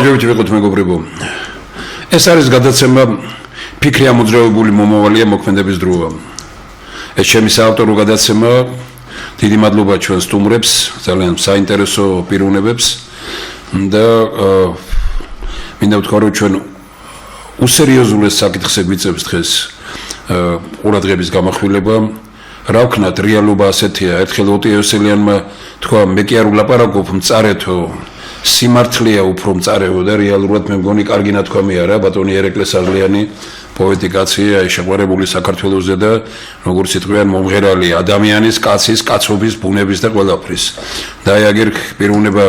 გამარჯვებით ვიყოთ მეგობრებო. ეს არის გადაცემა ფიქრი ამოძრავებული მომავალია მოქმედების დროა. ეს ჩემი საავტორო გადაცემა. დიდი მადლობა ჩვენ სტუმრებს, ძალიან საინტერესო პიროვნებებს და მინდა ვთქვა რომ ჩვენ უსერიოზულეს საკითხზე გვიწევს დღეს ყურადღების გამახვილება. რა ვქნათ რეალობა ასეთია. ერთხელ ოტი ევსელიანმა თქვა მე კი არ ვლაპარაკობ მწარეთო სიმართლეა უფრო მწარეო და რეალურად მე მგონი კარგი ნათქვამი არა ბატონი ერეკლე საღლიანი პოეტი კაცია შეყვარებული საქართველოსზე და როგორც იტყვიან მომღერალი ადამიანის კაცის კაცობის ბუნების და ყველაფრის და აი აგერ პიროვნება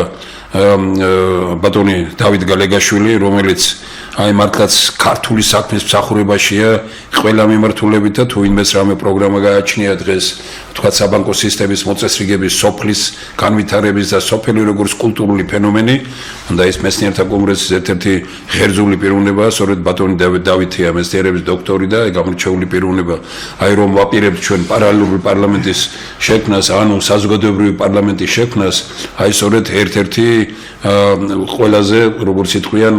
ბატონი დავით გალეგაშვილი რომელიც აი მართლაც ქართული საქმის მსახურებაშია ყველა მიმართულებით და თუ იმეს რამე პროგრამა გააჩნია დღეს თქვა საბანკო სისტემის მოწესრიგების სოფლის განვითარების და სოფელი როგორც კულტურული ფენომენი და ის მეცნიერთა კონგრესის ერთ-ერთი ღერძული პიროვნებაა სწორედ ბატონი დავითია მეცნიერების დოქტორი და გამორჩეული პიროვნება აი რომ ვაპირებთ ჩვენ პარალელური პარლამენტის შექმნას ანუ საზოგადოებრივი პარლამენტის შექმნას აი სწორედ ერთ-ერთი ყველაზე როგორც იტყვიან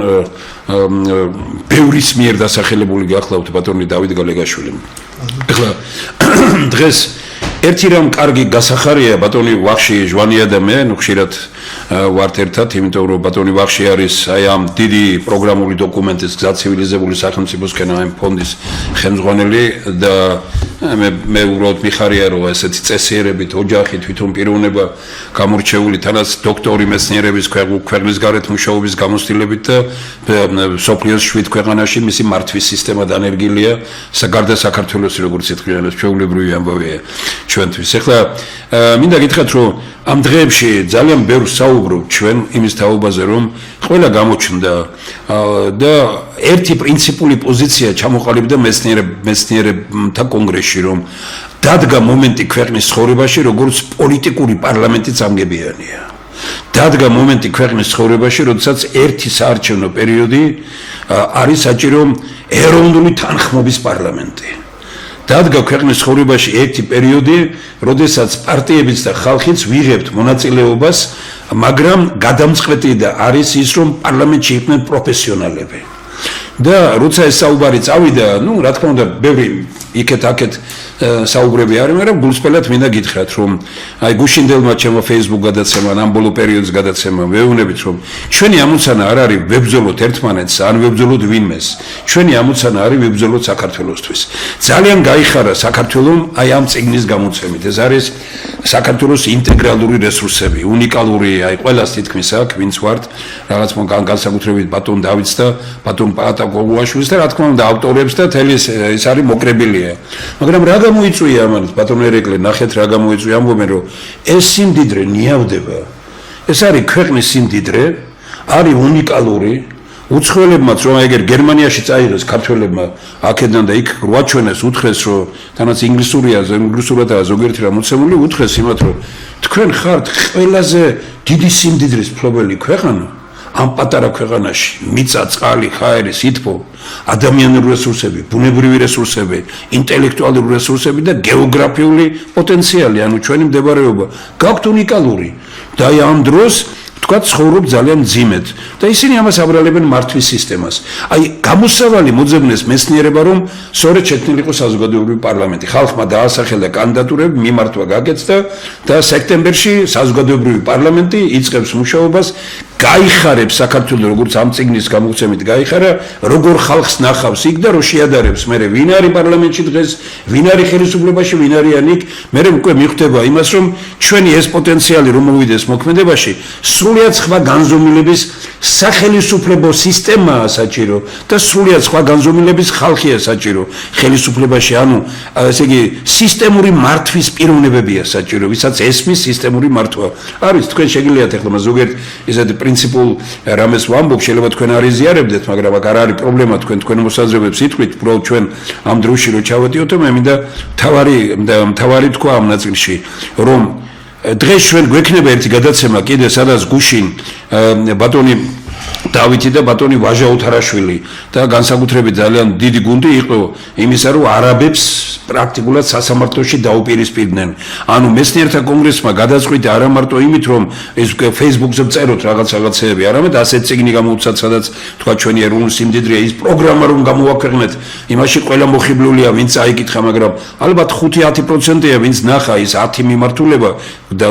ბევრის მიერ დასახელებული გახლავთ ბატონი დავით გალეგაშვილი. ეხლა დღეს ერთი რამ კარგი გასახარია ბატონი ვახში ჟვანია და მე ხშირად ვართ ერთად, იმიტომ რომ ბატონი ვახში არის აი ამ დიდი პროგრამული დოკუმენტის გზა ცივილიზებული სახელმწიფოსკენ ამ ფონდის ხელმძღვანელი და მე უბრალოდ მიხარია რომ ესეთი წესიერებით ოჯახი თვითონ პიროვნება გამორჩეული თანაც დოქტორი მეცნიერების ქვეყნის გარეთ მუშაობის გამოცდილებით და სოფლიოს 7 ქვეყანაში მისი მართვის სისტემა დანერგილია გარდა საქართველოს როგორც ეთქვიან ეს ჩვეულებრივი ამბავია ჩვენთვის. ეხლა მინდა გითხრათ რომ ამ დღეებში ძალიან ბევრს საუბრობთ ჩვენ იმის თაობაზე რომ ყველა გამოჩნდა და ერთი პრინციპული პოზიცია ჩამოყალიბდა მეცნიერებთა კონგრესში რომ დადგა მომენტი ქვეყნის ცხოვრებაში როგორც პოლიტიკური პარლამენტი წამგებიანია. დადგა მომენტი ქვეყნის ცხოვრებაში როდესაც ერთი საარჩევნო პერიოდი არის საჭირო ეროვნული თანხმობის პარლამენტი. დადგა ქვეყნის ცხოვრებაში ერთი პერიოდი, როდესაც პარტიებიც და ხალხიც ვიღებთ მონაწილეობას, მაგრამ გადამწყვეტი და არის ის, რომ პარლამენტში იყვნენ პროფესიონალები. და როცა ეს საუბარი წავიდა, რა თქმა უნდა, ბევრი იქეთ-აქეთ საუბრები არის, მაგრამ გულსწრფელად მინდა გითხრათ, რომ აი გუშინდელმა ჩემო Facebook გადაცემამ, ამ ბოლო პერიოდის გადაცემამ ვეუბნებით, რომ ჩვენი ამოცანა არ არის ვებრძოლოთ ერთმანეთს, ან ვებრძოლოთ ვინმეს. ჩვენი ამოცანა არის ვებრძოლოთ საქართველოსთვის. ძალიან გაიხარა საქართველოს აი ამ წიგნის გამოცემით. ეს არის საქართველოს ინტეგრალური რესურსები, უნიკალური, აი ყველას თითქმის აქ, ვინც ვართ, რაღაც განსაკუთრებით ბატონ დავითს და ბატონ პატაკოგუაშვილს და რა თქმა უნდა ავტორებს და თელი ეს არის მოკრებილია. მაგრამ რა გამოიწვია ამან ბატონ ერეკლე ნახეთ რა გამოიწვია ამბობენ რომ ეს სიმდიდრე ნიავდება ეს არის ქვეყნის სიმდიდრე არის უნიკალური უცხოელებმაც რომ ეგერ გერმანიაში წაიღეს ქართველებმა აქედან და იქ რვაჩვენეს უთხრეს რომ თანაც ინგლისურადაა ზოგიერთი რა მოცემული უთხრეს იმათ რომ თქვენ ხართ ყველაზე დიდი სიმდიდრის მფლობელი ქვეყანა ამ პატარა ქვეყანაში მიწა, წყალი, ჰაერი, სითბო, ადამიანური რესურსები, ბუნებრივი რესურსები, ინტელექტუალური რესურსები და გეოგრაფიული პოტენციალი, ანუ ჩვენი მდებარეობა გაქვთ უნიკალური და აი ამ დროს თქვა ცხოვრობ ძალიან ძიმედ და ისინი ამას აბრალებენ მართვის სისტემას. აი გამოსავალი მოძებნეს მეცნიერება რომ სწორედ შექმნილიყო საზოგადოებრივი პარლამენტი. ხალხმა დაასახელა კანდიდატურები, მიმართვა გაკეთდა და სექტემბერში საზოგადოებრივი პარლამენტი იწყებს მუშაობას. გაიხარებს საქართველოს როგორც ამ წიგნის გამოცემით გაიხარა როგორ ხალხს ნახავს იქ და რო შეადარებს მე ვინ არის პარლამენტში დღეს ვინ არის ხელისუფლებაში ვინ არიან იქ მე უკვე მიხვდება იმას რომ ჩვენი ეს პოტენციალი რომ მოვიდეს მოქმედებაში სრულიად სხვა განზომილების სახელისუფლებო სისტემაა საჭირო და სრულიად სხვა განზომილების ხალხია საჭირო ხელისუფლებაში ანუ ესე იგი სისტემური მართვის პიროვნებებია საჭირო ვისაც ესმის სისტემური მართვა არის თქვენ შეგიძლიათ ახლა ზოგიერთ ისეთი პრინციპულ რამეს ვამბობ შეიძლება თქვენ არ იზიარებდეთ მაგრამ აქ არ არის პრობლემა თქვენ მოსაზრებებს იტყვით უბრალოდ ჩვენ ამ დროში რო ჩავატიოთ მე მინდა თავარი თქვა ამ ნაწილში რომ დღეს ჩვენ გვექნება ერთი გადაცემა კიდე სადაც გუშინ ბატონი დავითი და ბატონი ვაჟა ოთარაშვილი და განსაკუთრებით ძალიან დიდი გუნდი იყო იმისა, რომ არაბებს პრაქტიკულად სასამართლოში დაუპირისპირდნენ. ანუ მეცნიერთა კონგრესმა გადაწყვიტა არა მარტო იმით, რომ ეს Facebook-ზე წეროთ რაღაცეები, არამედ ასეთ წიგნი გამოუცათ, სადაც თქვა ჩვენი ეროვნული სიმდიდრეა, ის პროგრამა რომ გამოაქვეყნეთ, იმაში ყველა მოხიბლულია, ვინც აიკითხა, მაგრამ ალბათ 5-10%-ია, ვინც ნახა ის 10 მიმართულება და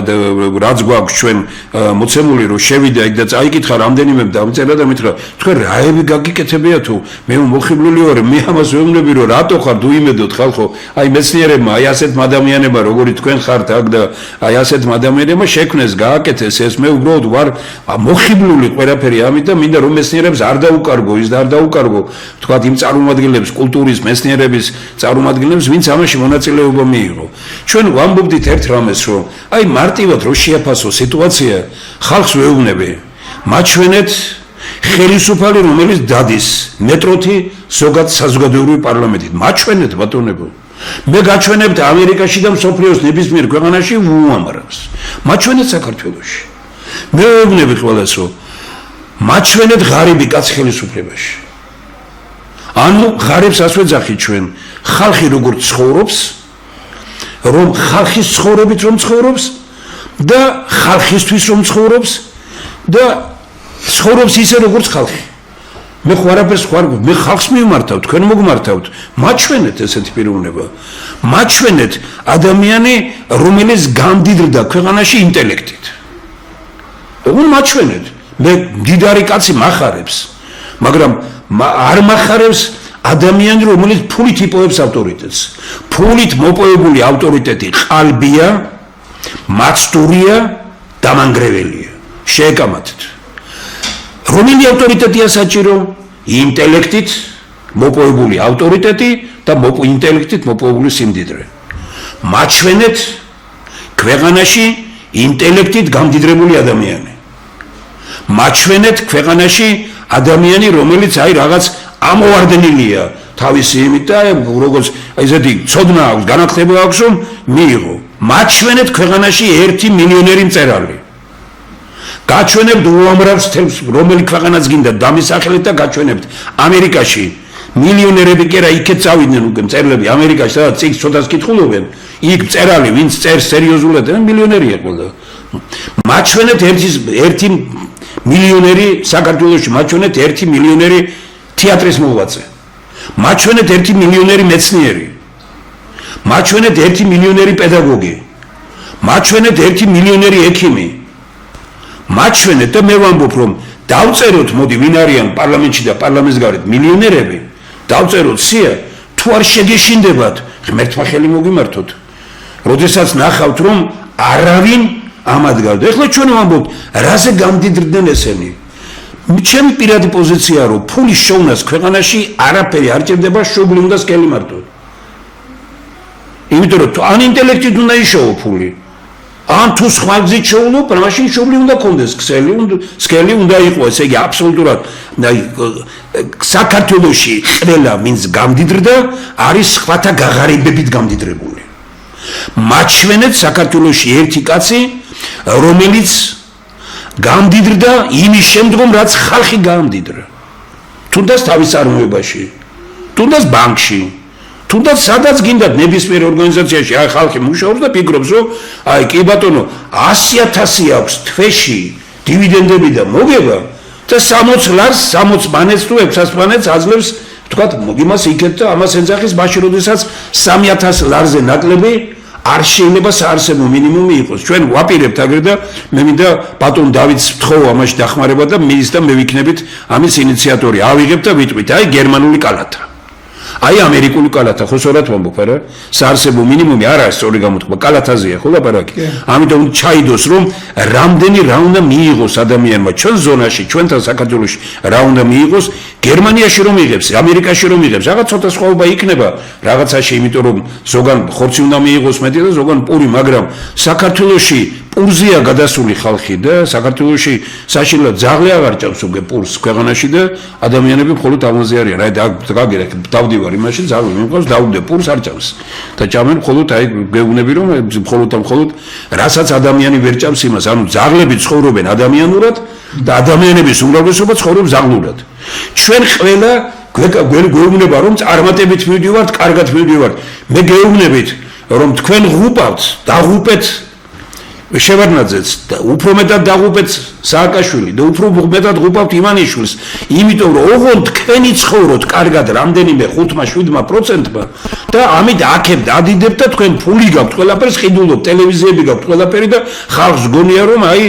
რაც გვაქვს ჩვენ მოცემული, რომ შევიდა იქ და წაიკითხა რამდენიმე დამწერა და მითხრა, თქვენ რაები გაგიკეთებია თუ მე მოხიბლული ვარ, მე ამას ვეუბნები, რომ რატო ხარ დუიმედოთ ხალხო, აი მეცნიერებმა, აი ასეთ ადამიანებმა, როგორი თქვენ ხართ აქ და აი ასეთ ადამიანებმა შექმნეს, გააკეთეს ეს, მე უბრალოდ ვარ მოხიბლული ყველაფერი ამით და მინდა რომ მეცნიერებს არ დაუკარგო, ის და არ დაუკარგო, თქვა იმ წარმომადგენლებს, კულტურის, მეცნიერების წარმომადგენლებს, ვინც ამაში მონაწილეობა მიიღო. ჩვენ ვამბობდით ერთ რამეს, რომ აი მარტივად რო შეაფასო სიტუაცია, ხალხს ვეუბნები, მაჩვენეთ ხელისუფალი, რომელიც დადის მეტროთი ზოგად საზოგადოებრივი პარლამენტით. მაჩვენეთ ბატონებო. მე გაჩვენებთ ამერიკაში და მსოფლიოს ნებისმიერ ქვეყანაში უამრავს. მაჩვენეთ საქართველოში. მე ვეუბნები ყველას, რომ მაჩვენეთ ღარიბი კაც ხელისუფლებაში. ანუ ღარიბს ასვეძახით ჩვენ, ხალხი როგორ ცხოვრობს, რომ ხალხის ცხოვრებით რომ ცხოვრობს და ხალხისთვის რომ ცხოვრობს და ცხოვრობს ისე როგორც ხალხი. მე ხო არაფერს ხარ, მე ხალხს მივმართავ, თქვენ მოგმართავთ. მაჩვენეთ ესეთი პიროვნება. მაჩვენეთ ადამიანი, რომელიც გამდიდრდა ქვეყანაში ინტელექტით. ოღონდ მაჩვენეთ. მე დიდარი კაცი მახარებს, მაგრამ არ მახარებს ადამიანი, რომელიც ფულით იპოვებს ავტორიტეტს. ფულით მოპოვებული ავტორიტეტი ყალბია, მაცდურია, დამანგრეველია. შეეკამათეთ. რომელი ავტორიტეტია საჭირო? ინტელექტით მოპოვებული ავტორიტეტი და ინტელექტით მოპოვებული სიმდიდრე. მაჩვენეთ ქვეყანაში ინტელექტით გამდიდრებული ადამიანი. მაჩვენეთ ქვეყანაში ადამიანი, რომელიც აი რაღაც ამოვარდნილია თავისი იმით და როგორც ესეთი ცოდნა აქვს, განათლება აქვს, რომ მიიღო. მაჩვენეთ ქვეყანაში 1 მილიონერი მწერალი. გაჩვენებთ უამრავს თემს, რომელი ქვეყანაც გინდა დამისახელეთ და გაჩვენებთ. ამერიკაში მილიონერები კი არა იქეთ წავიდნენ უკვე მწერლები ამერიკაში, სადაც წიგნს ცოტას კითხულობენ, იქ მწერალი, ვინც წერს სერიოზულად, მილიონერია ყველა. მაჩვენეთ 1 მილიონერი საქართველოში, მაჩვენეთ 1 მილიონერი თეატრის მოღვაწე. მაჩვენეთ 1 მილიონერი მეცნიერი. მაჩვენეთ 1 მილიონერი პედაგოგი. მაჩვენეთ 1 მილიონერი ექიმი. მაჩვენეთ და მე ვამბობ, რომ დავწეროთ, მოდი, ვინ არიან პარლამენტში და პარლამენტის გარეთ მილიონერები, დავწეროთ სია, თუ არ შეგეშინდებათ, ღმერთმა ხელი მოგიმართოთ. როდესაც ნახავთ, რომ არავინ ამადგარდა. ეხლა ჩვენ ვამბობთ, რაზე გამდიდრდნენ ესენი. ჩემი პირადი პოზიციაა, რომ ფულის შოვნას ქვეყანაში არაფერი არ ჭირდება, შუბლი უნდა სკელი მარტო. იმიტომ რომ ან ინტელექტით უნდა იშოვო ფული, ან თუ სხვა გზით შოულობ, მაშინ შუბლი უნდა კონდეს, სკელი უნდა იყოს, ესე იგი აბსოლუტურად საქართველოში ყველა ვინც გამდიდრდა, არის სხვათა გაღარიბებით გამდიდრებული. მაჩვენეთ საქართველოში ერთი კაცი, რომელიც გამდიდრდა იმის შემდგომ, რაც ხალხი გამდიდრა. თუნდაც თავის წარმოებაში, თუნდაც ბანკში, თუნდაც სადაც გინდათ ნებისმიერ ორგანიზაციაში, აი ხალხი მუშაობს და ფიქრობს, რომ აი კი ბატონო 100,000 აქვს თვეში დივიდენდები და მოგება და 60 ლარს, 60 ბანეთს თუ 600 ბანეთს აძლევს, თქვათ, იმას იქეთ და ამას ეძახის, მაშინ როდესაც 3,000 ლარზე ნაკლები არ შეიძლება საარსებო მინიმუმი იყოს. ჩვენ ვაპირებთ აგრე და მე მინდა ბატონ დავითს ვთხოვო ამაში დახმარება და მის და მე ვიქნებით ამის ინიციატორი. ავიღებ და ვიტყვით, აი გერმანული კალათა. აი ამერიკული კალათა, ხო სწორად ვამბობ, არა? საარსებო მინიმუმი არა სწორი გამოთქვა, კალათაზეა, ხო ლაპარაკი? ამიტომ ჩაიდოს, რომ რამდენი რა უნდა მიიღოს ადამიანმა ჩვენ ზონაში, ჩვენთან საქართველოში რა უნდა მიიღოს, გერმანიაში რომ იღებს, ამერიკაში რომ იღებს, რაღაც ცოტა სხვაობა იქნება რაღაცაში, იმიტომ რომ ზოგან ხორცი უნდა მიიღოს მეტი და ზოგან პური, მაგრამ საქართველოში პურზია გადასული ხალხი და საქართველოში საშინლად ძაღლი აღარ ჭამს უკვე პურს ქვეყანაში და ადამიანები მხოლოდ ამაზე არიან. აი დაგერე დავდივარ იმაში ძაღლი მიყვავს დავდე პურს არ ჭამს და ჭამენ მხოლოდ აი გეუბნები რომ მხოლოდ რასაც ადამიანი ვერ ჭამს იმას ანუ ძაღლები ცხოვრობენ ადამიანურად და ადამიანების უმრავლესობა ცხოვრობს ზაღლურად. ჩვენ ყველა გვეუბნება რომ წარმატებით მივდივართ, კარგად მივდივართ. მე გეუბნებით რომ თქვენ ღუპავთ, დაღუპეთ შევარდნაძეც და უფრო მეტად დაღუპეთ სააკაშვილი და უფრო მეტად ღუპავთ ივანიშვილს, იმიტომ რომ ოღონდ თქვენი ცხოვროთ კარგად რამდენიმე 5-7%-მა და ამით აქებ დადიდებთ და თქვენ ფული გაქვთ, ყველაფერს ყიდულობთ, ტელევიზიები გაქვთ, ყველაფერი და ხალხს გონია რომ აი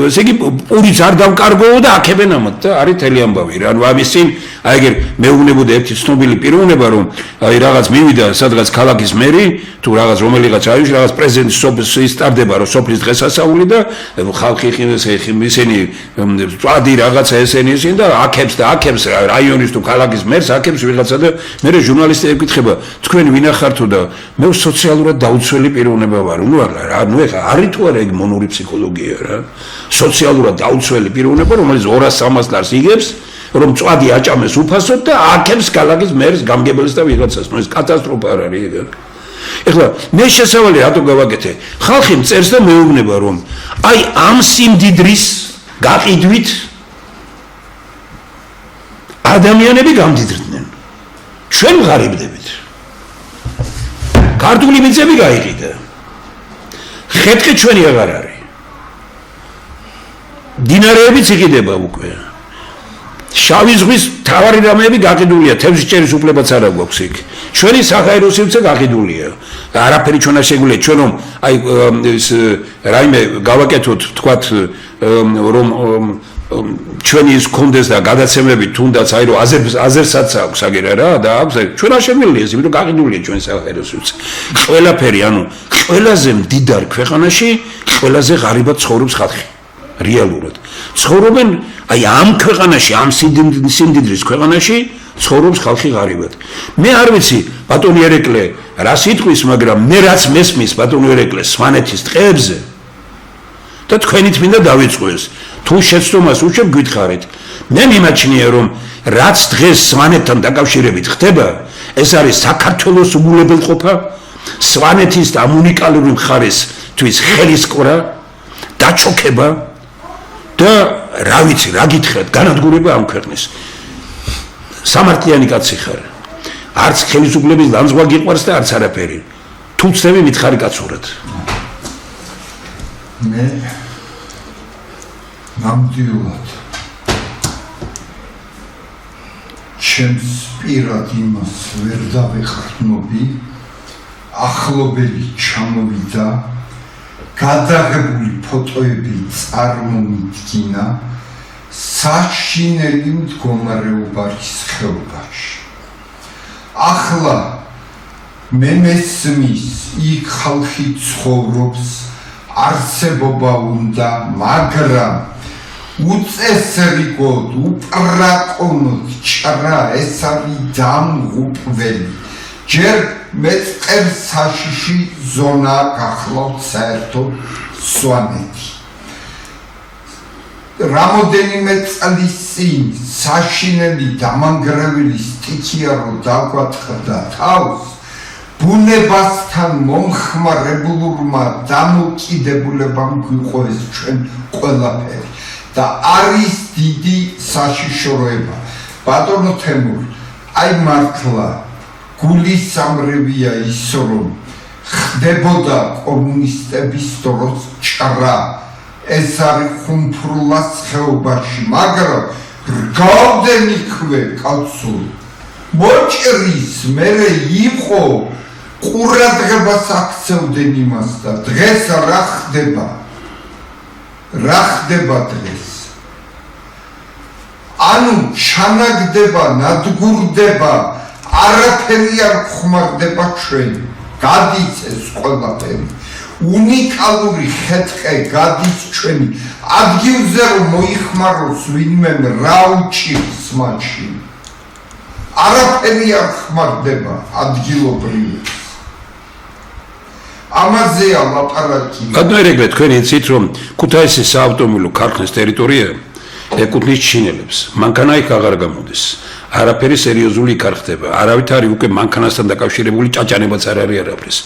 ესე იგი პურიც არ დავკარგოო და აქებენ ამათ და არის მთელი ამბავი რა. ანუ ამის წინ აი ეგერ მეუბნებოდა ერთი ცნობილი პიროვნება რომ აი რაღაც მივიდა სადღაც ქალაქის მერი თუ რაღაც რომელიღაც აიში რაღაც პრეზიდენტის სტარდება რომ სოფლის დღესასწაული და ხალხი ისინი წვადი რაღაცა ესენი და აქებს რაიონის თუ ქალაქის მერს აქებს ვიღაცა და მე ჟურნალისტები ეკითხება თქვენ ვინ ახართო და მე სოციალურად დაუცველი პიროვნება ვარ. ნუ არა ნუ ეხა არის თუ არა ეგ მონური ფსიქოლოგია რა. სოციალურად დაუცველი პიროვნება რომელიც 200-300 ლარს იგებს რომ წვადი აჭამეს უფასოდ და აქებს ქალაქის მერს გამგებელს და ვიღაცას. ნუ ეს კატასტროფა არ არის ეგ. ეხლა მე შესავალი რატო გავაკეთე? ხალხი მწერს და მეუბნება რომ აი ამ სიმდიდრის გაყიდვით ადამიანები გამდიდრდნენ. ჩვენ ვღარიბდებით. ქართული მიწები გაიყიდა. ხეთკი ჩვენი აღარ არის. დინარეებიც იყიდება უკვე. შავი ზღვის თავარი რამეები გაყიდულია, თევზჭერის უფლებაც არ აქვს იქ. ჩვენი საჰაერო სივრცე გაყიდულია. არაფერი ჩვენ არ შეგვიძლია ჩვენ რომ აი ეს რაიმე გავაკეთოთ თქვათ რომ ჩვენი ის კონდეს და გადაცემები თუნდაც აი რომ აზერსაც აქვს აგერა რა და აქვს ჩვენ არ შეგვიძლია ის იმიტომ გაყიდულია ჩვენ საჰაერო სივრცე. ყველაფერი ანუ ყველაზე მდიდარ ქვეყანაში ყველაზე ღარიბად ცხოვრობს ხალხი. რეალურად ცხოვრობენ აი ამ ქვეყანაში ამ სიმდიდრის ქვეყანაში ცხოვრობს ხალხი ღარიბად. მე არ ვიცი ბატონი ერეკლე რას იტყვის მაგრამ მე რაც მესმის ბატონი ერეკლე სვანეთის ტყეებზე და თქვენით მინდა დავიწყოს თუ შეცდომას უჩებ გითხარით მე მიმაჩნია რომ რაც დღეს სვანეთთან დაკავშირებით ხდება ეს არის საქართველოს უმულებელყოფა სვანეთის და უნიკალური მხარესთვის ხელისყრა დაჩოქება და რა ვიცი რა გითხრათ განადგურება ამ ქვეყნის სამართლიანი კაცი ხარ არც ხელისუფლების ლანძღვა გიყვარს და არც არაფერი თუ ცდები მითხარი კაცურად მე ნამდვილად ჩემს პირად იმას ვერ დავეხმობი ახლობელი ჩამოვიდა გადაღებული ფოტოები წარმომიდგინა საშინელი მდგომარეობის ხეობაში. ახლა მე მესმის იქ ხალხი ცხოვრობს არსებობა უნდა მაგრამ უწესრიგოდ უპრაკონოდ ჭრა ეს არის დამღუპველი ჯერ მეწყერს საშიში ზონა გახლავთ საერთოდ სვანეთი. რამოდენიმე წლის წინ საშინელი დამანგრეველი სტიქია რო დაგვათხდა თავს ბუნებასთან მომხმარებულურმა დამოკიდებულებამ გვიყვეს ჩვენ ყველაფერი და არის დიდი საშიშროება. ბატონო თემური აი მართლა გულისამრევია ის რომ ხდებოდა კომუნისტების დროს ჭრა ეს არის ხუმფრულას ხეობაში მაგრამ რგავდნენ იქვე კაცო მოჭრის მერე იყო ყურადღებას აქცევდნენ იმას და დღეს რა ხდება დღეს ანუ ჩანაგდება ნადგურდება არაფერი არ ხმარდება ჩვენ გადიცეს ყველაფერი უნიკალური ხეთყე გადის ჩვენი ადგილზე რომ მოიხმაროს ვინმე რა უჭირს მაშინ არაფერი არ ხმარდება ადგილობრივს ამაზეა ლაპარაკი. გადმოერეგლეთ თქვენ იცით რომ ქუთაისის საავტომობილო ქარხნის ტერიტორია ეკუთვნის ჩინელებს. მანქანა იქ აღარ გამოდის. არაფერი სერიოზული იქ არ ხდება. არავით არის უკვე მანქანასთან დაკავშირებული ჭაჭანებაც არ არის არაფრის.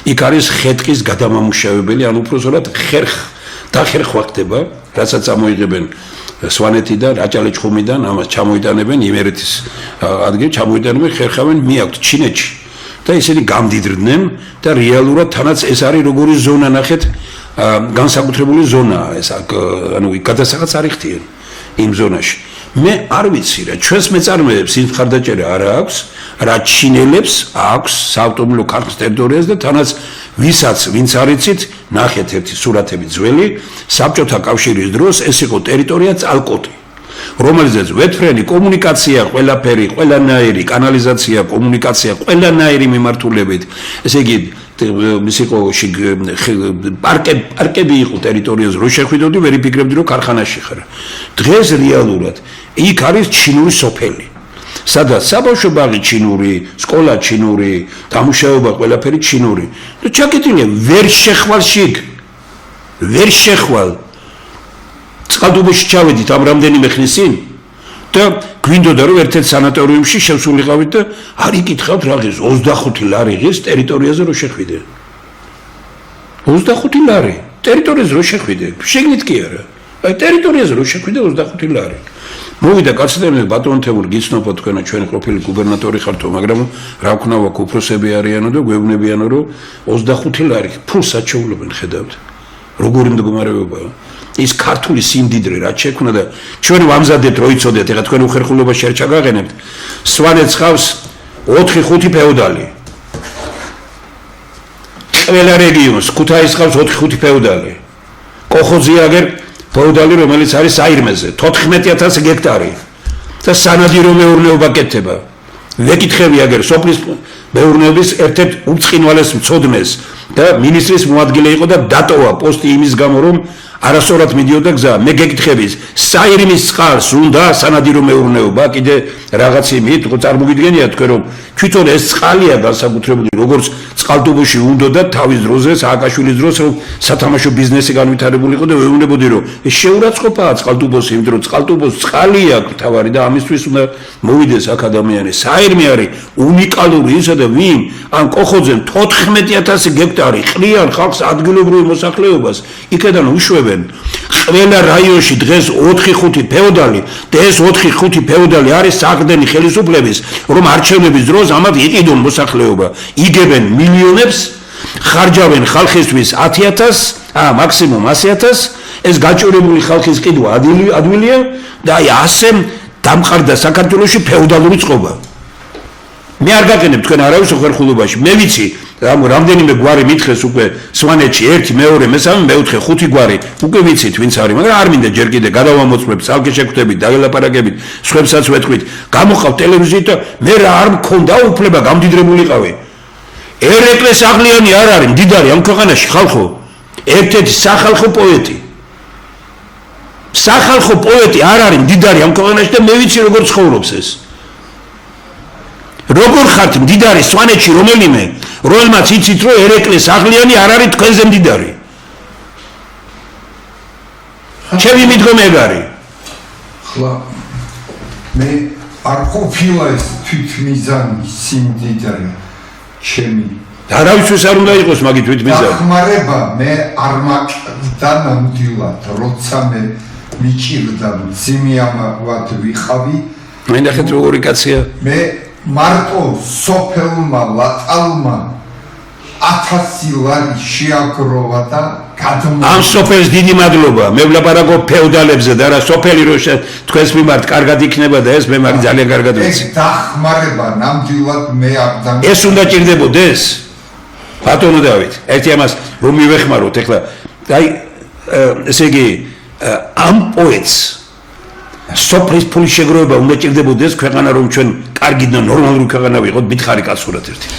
იქ არის ხეთყის გადამამუშავებელი, ან უпроსორად დახერხვა ხდება, რასაც ამოიღებენ სვანეთიდან, რაჭალეჩხუმიდან, ამას ჩამოიტანებენ იმერეთის ადგილ, ჩამოიტანებენ, ხერხავენ მიაქვთ ჩინეთში. და ისინი გამდიდრდნენ და რეალურად თანაც ეს არის როგორი ზონა ნახეთ, განსაკუთრებული ზონაა ეს, ანუ გადასახადს არ იხდიან იმ ზონაში. მე არ ვიცი რა, ჩვენს მეწარმეებს იმ მხარდაჭერა არ აქვს, რა ჩინელებს აქვს საავტომობილო ქარხნის ტერიტორიაზე და თანაც ვინც არ იცით, ნახეთ ერთი სურათები ძველი, საბჭოთა კავშირის დროს ეს იყო ტერიტორია წალკოტი. რომელზეც ვეთფრენი კომუნიკაცია, ყველაფერი, ყველანაირი კანალიზაცია, კომუნიკაცია, ყველანაირი მიმართულებით, ესე იგი ის იყო პარკები იყო ტერიტორიაზე, რო შეხვიდოდი, ვერ იფიქრებდი, რომ ქარხანაში ხარ. დღეს რეალურად იქ არის ჩინური სოფელი. სადაც საბავშვო ბაღი ჩინური, სკოლა ჩინური, დამუშავება ყველაფერი ჩინური. და ჩაკეტილია, ვერ შეხვალ შიგ. ვერ შეხვალ. წყალტუბოში ჩავედით ამ რამდენიმე ხნის წინ და გვინდოდა რომ ერთ-ერთ სანატორიუმში შევსულიყავით და არ იკითხავთ რა ღირს 25 ლარი ღირს ტერიტორიაზე რო შეხვიდე 25 ლარი ტერიტორიაზე რო შეხვიდე შეგნით კი არა აი ტერიტორიაზე რო შეხვიდე 25 ლარი მოვიდა კაცდემი ბატონ თემურ გიცნობ თქვენ ჩვენი ყოფილი გუბერნატორი ხართო მაგრამ რა ვქნა ვაკ უფროსები არიანო და გვეუბნებიანო რომ 25 ლარი ფულს აჩეულებენ ხედავთ როგორი მდგომარეობაა ის ქართული სიმდიდრე რაც შექმნა და ჩვენ ვამზადებთ რო იცოდეთ ეხლა თქვენ უხერხულობას შერ ჩაგაღენებთ სვანეთს ხავს 4-5 ფეოდალი ყველა რეგიონს ქუთაისს ხავს 4-5 ფეოდალი კოხოზი აგერ ფეოდალი რომელიც არის საირმეზე 14000 გექტარი და სანადირო მეურნეობა კეთდება ვეკითხები აგერ სოფლის მეურნეობის ერთ-ერთ უწყინვალეს მწოდნეს და მინისტრის მოადგილე იყო და დატოვა პოსტი იმის გამო რომ არასწორად მიდიოდა გზა მე გეკითხების საირმის წყალს უნდა სანადირო მეურნეობა კიდე რაღაც იმით ხო წარმოგიდგენია თქვენ რომ თვითონ ეს წყალია განსაკუთრებული როგორც წყალტუბოში უნდა და თავის დროზე სააკაშვილის დროს რომ სათამაშო ბიზნესი განვითარებული იყო და ვეუბნებოდი რომ ეს შეურაცხყოფაა წყალტუბოს იმიტომ რომ წყალტუბოს წყალი აქვს თავარი და ამისთვის უნდა მოვიდეს აქ ადამიანი საირმი არის უნიკალური ისა და ვინ ან კოხოძემ 14000 გექტარი ყრიან ხალხს ადგილობრივ მოსახლეობას იქედან უშვებენ ყველა რაიონში დღეს 4-5 ფეოდალი და ეს 4-5 ფეოდალი არის საყრდენი ხელისუფლების რომ არჩევნების დროს ამათ იყიდონ მოსახლეობა იგებენ მილიონებს ხარჯავენ ხალხისთვის 10000 მაქსიმუმ 100000 ეს გაჭირებული ხალხის ყიდვა ადვილია და აი ასე დამყარდა საქართველოში ფეოდალური წყობა მე არ გაგენებ თქვენ არავის უხერხულობაში მე ვიცი რამდენიმე გვარი მითხეს უკვე სვანეთში 1 2 3 4 5 გვარი უკვე ვიცით ვინც არის მაგრამ არ მინდა ჯერ კიდე გადავამოწმებ სალკე შეგვთებით დაგელაპარაკებით სხვებსაც ვეთქვით გამოყავ ტელევიზიით და მე რა არ მქონდა უფლება გამდიდრებულიყავი ერეკლეს აღლიანი არ არის მდიდარი ამ ქვეყანაში ხალხო ერთ-ერთი სახალხო პოეტი არ არის მდიდარი ამ ქვეყანაში და მე ვიცი როგორ ცხოვრობს ეს როგორ ხართ მდიდარი სვანეთში რომელიმე რომელმაც იცით რომ ერეკლეს აღლიანი არ არის თქვენზე მდიდარი ჩემი მიდგომა ეგ არის ხლა მე არ ყოფილა ეს თვითმიზანი სიმდიდრე ჩემი არავისთვის არ უნდა იყოს მაგით თვითმიზანი დახმარება მე არ მაჭდა ნამდვილად როცა მე მიჭირდა ძიმიამაგვად ვიხავი მე ნახეთ როგორი კაცია მე მარტო სოფელმა ლატალმა 1000 ლარი შეაგროვა და გადმოვა ამ სოფელს დიდი მადლობა მე ვლაპარაკობ ფეოდალებზე და რა სოფელი რო თქვენს მიმართ კარგად იქნება და ეს მე მაგ ძალიან კარგად ვიცი ეს დახმარება ნამდვილად მე არ დამი ეს უნდა ჭირდებოდეს ბატონო დავით ერთი ამას რომ მივეხმაროთ ეხლა აი ესე იგი ამ პოეტს სოფლის ფულის შეგროვება უნდა ჭირდებოდეს ქვეყანა რომ ჩვენ კარგი და ნორმალური ქვეყანა ვიყოთ მითხარი კაცურად ერთი